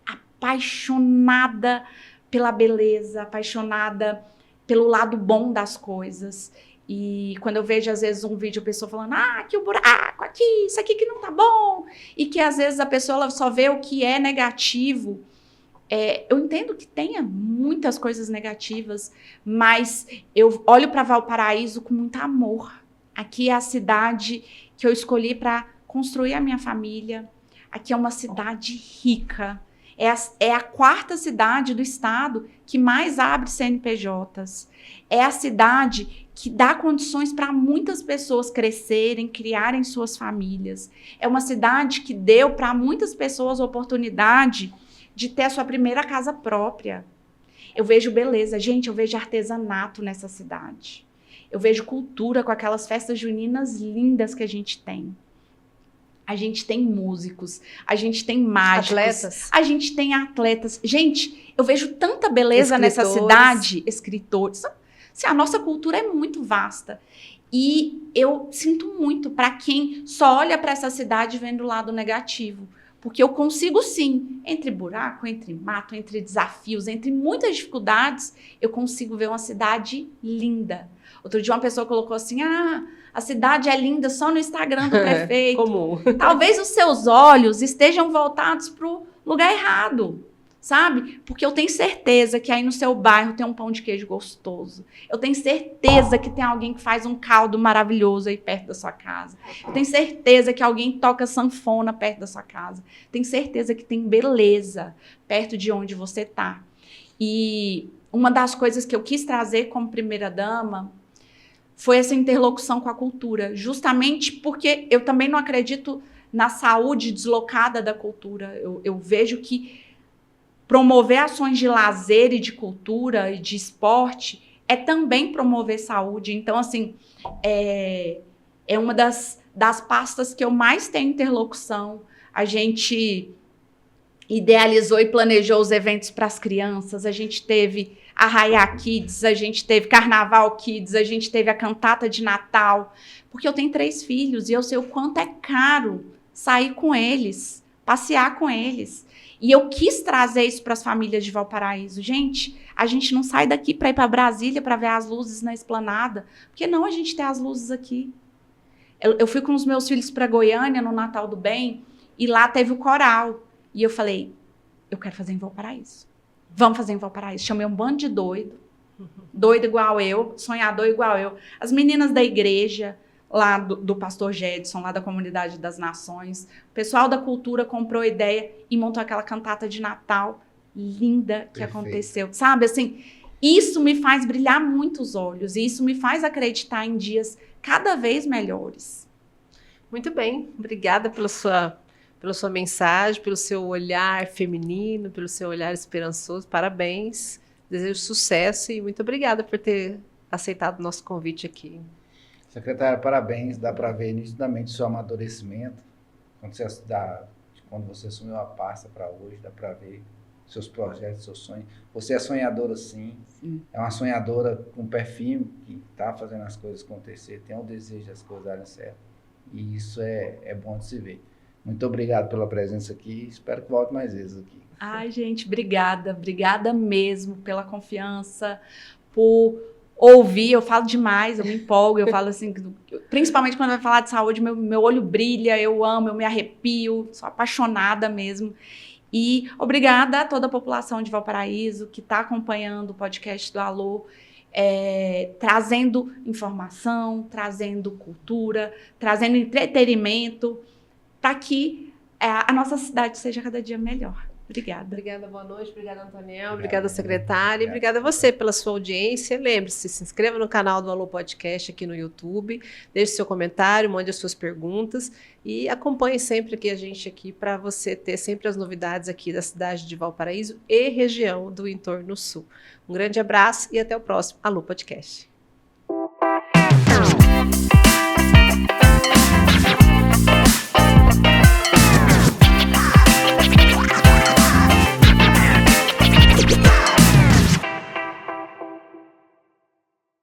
apaixonada pela beleza, apaixonada pelo lado bom das coisas. E quando eu vejo, às vezes, um vídeo, a pessoa falando, aqui o buraco, aqui, isso aqui que não tá bom, e que, às vezes, a pessoa ela só vê o que é negativo, eu entendo que tenha muitas coisas negativas, mas eu olho para Valparaíso com muito amor. Aqui é a cidade que eu escolhi para construir a minha família. Aqui é uma cidade rica. É a quarta cidade do estado que mais abre CNPJs. É a cidade que dá condições para muitas pessoas crescerem, criarem suas famílias. É uma cidade que deu para muitas pessoas a oportunidade de ter a sua primeira casa própria. Eu vejo beleza. Gente, eu vejo artesanato nessa cidade. Eu vejo cultura com aquelas festas juninas lindas que a gente tem. A gente tem músicos, a gente tem mágicos, Atletas. a gente tem atletas. Gente, eu vejo tanta beleza nessa cidade, escritores. Assim, a nossa cultura é muito vasta. E eu sinto muito para quem só olha para essa cidade vendo o lado negativo. Porque eu consigo sim, entre buraco, entre mato, entre desafios, entre muitas dificuldades, eu consigo ver uma cidade linda. Outro dia uma pessoa colocou assim, a cidade é linda só no Instagram do prefeito. Comum. Talvez os seus olhos estejam voltados para o lugar errado, sabe? Porque eu tenho certeza que aí no seu bairro tem um pão de queijo gostoso. Eu tenho certeza que tem alguém que faz um caldo maravilhoso aí perto da sua casa. Eu tenho certeza que alguém toca sanfona perto da sua casa. Tenho certeza que tem beleza perto de onde você está. E uma das coisas que eu quis trazer como primeira-dama foi essa interlocução com a cultura, justamente porque eu também não acredito na saúde deslocada da cultura. Eu vejo que promover ações de lazer e de cultura e de esporte é também promover saúde. Então, assim, é uma das pastas que eu mais tenho interlocução. A gente idealizou e planejou os eventos para as crianças, a gente teve Arraiá Kids, a gente teve Carnaval Kids, a gente teve a cantata de Natal, porque eu tenho 3 filhos e eu sei o quanto é caro sair com eles, passear com eles. E eu quis trazer isso para as famílias de Valparaíso. Gente, a gente não sai daqui para ir para Brasília para ver as luzes na esplanada, porque não a gente tem as luzes aqui. Eu fui com os meus filhos para Goiânia no Natal do Bem e lá teve o coral. E eu falei, eu quero fazer em Valparaíso. Vamos fazer em Valparaíso. Chamei um bando de doido igual eu, sonhador igual eu. As meninas da igreja, lá do pastor Gedson, lá da Comunidade das Nações. O pessoal da cultura comprou a ideia e montou aquela cantata de Natal linda que aconteceu. Sabe, assim, isso me faz brilhar muito os olhos e isso me faz acreditar em dias cada vez melhores. Muito bem, obrigada pela sua mensagem, pelo seu olhar feminino, pelo seu olhar esperançoso. Parabéns, desejo sucesso e muito obrigada por ter aceitado o nosso convite aqui. Secretária, parabéns, dá para ver nitidamente o seu amadurecimento. Quando você assumiu a pasta para hoje, dá para ver seus projetos, seus sonhos. Você é sonhadora, sim. É uma sonhadora com pé firme, que está fazendo as coisas acontecer, tem o desejo das coisas darem certo. E isso é bom de se ver. Muito obrigado pela presença aqui. Espero que volte mais vezes aqui. Ai, gente, obrigada. Obrigada mesmo pela confiança, por ouvir. Eu falo demais, eu me empolgo. Eu falo assim, principalmente quando vai falar de saúde, meu olho brilha, eu amo, eu me arrepio. Sou apaixonada mesmo. E obrigada a toda a população de Valparaíso que está acompanhando o podcast do Alô, trazendo informação, trazendo cultura, trazendo entretenimento, para que a nossa cidade seja cada dia melhor. Obrigada. Obrigada, boa noite. Obrigada, Antoniel. Obrigada, secretária. E obrigada a você pela sua audiência. Lembre-se, se inscreva no canal do Alô Podcast aqui no YouTube. Deixe seu comentário, mande as suas perguntas e acompanhe sempre aqui a gente aqui para você ter sempre as novidades aqui da cidade de Valparaíso e região do entorno sul. Um grande abraço e até o próximo Alô Podcast.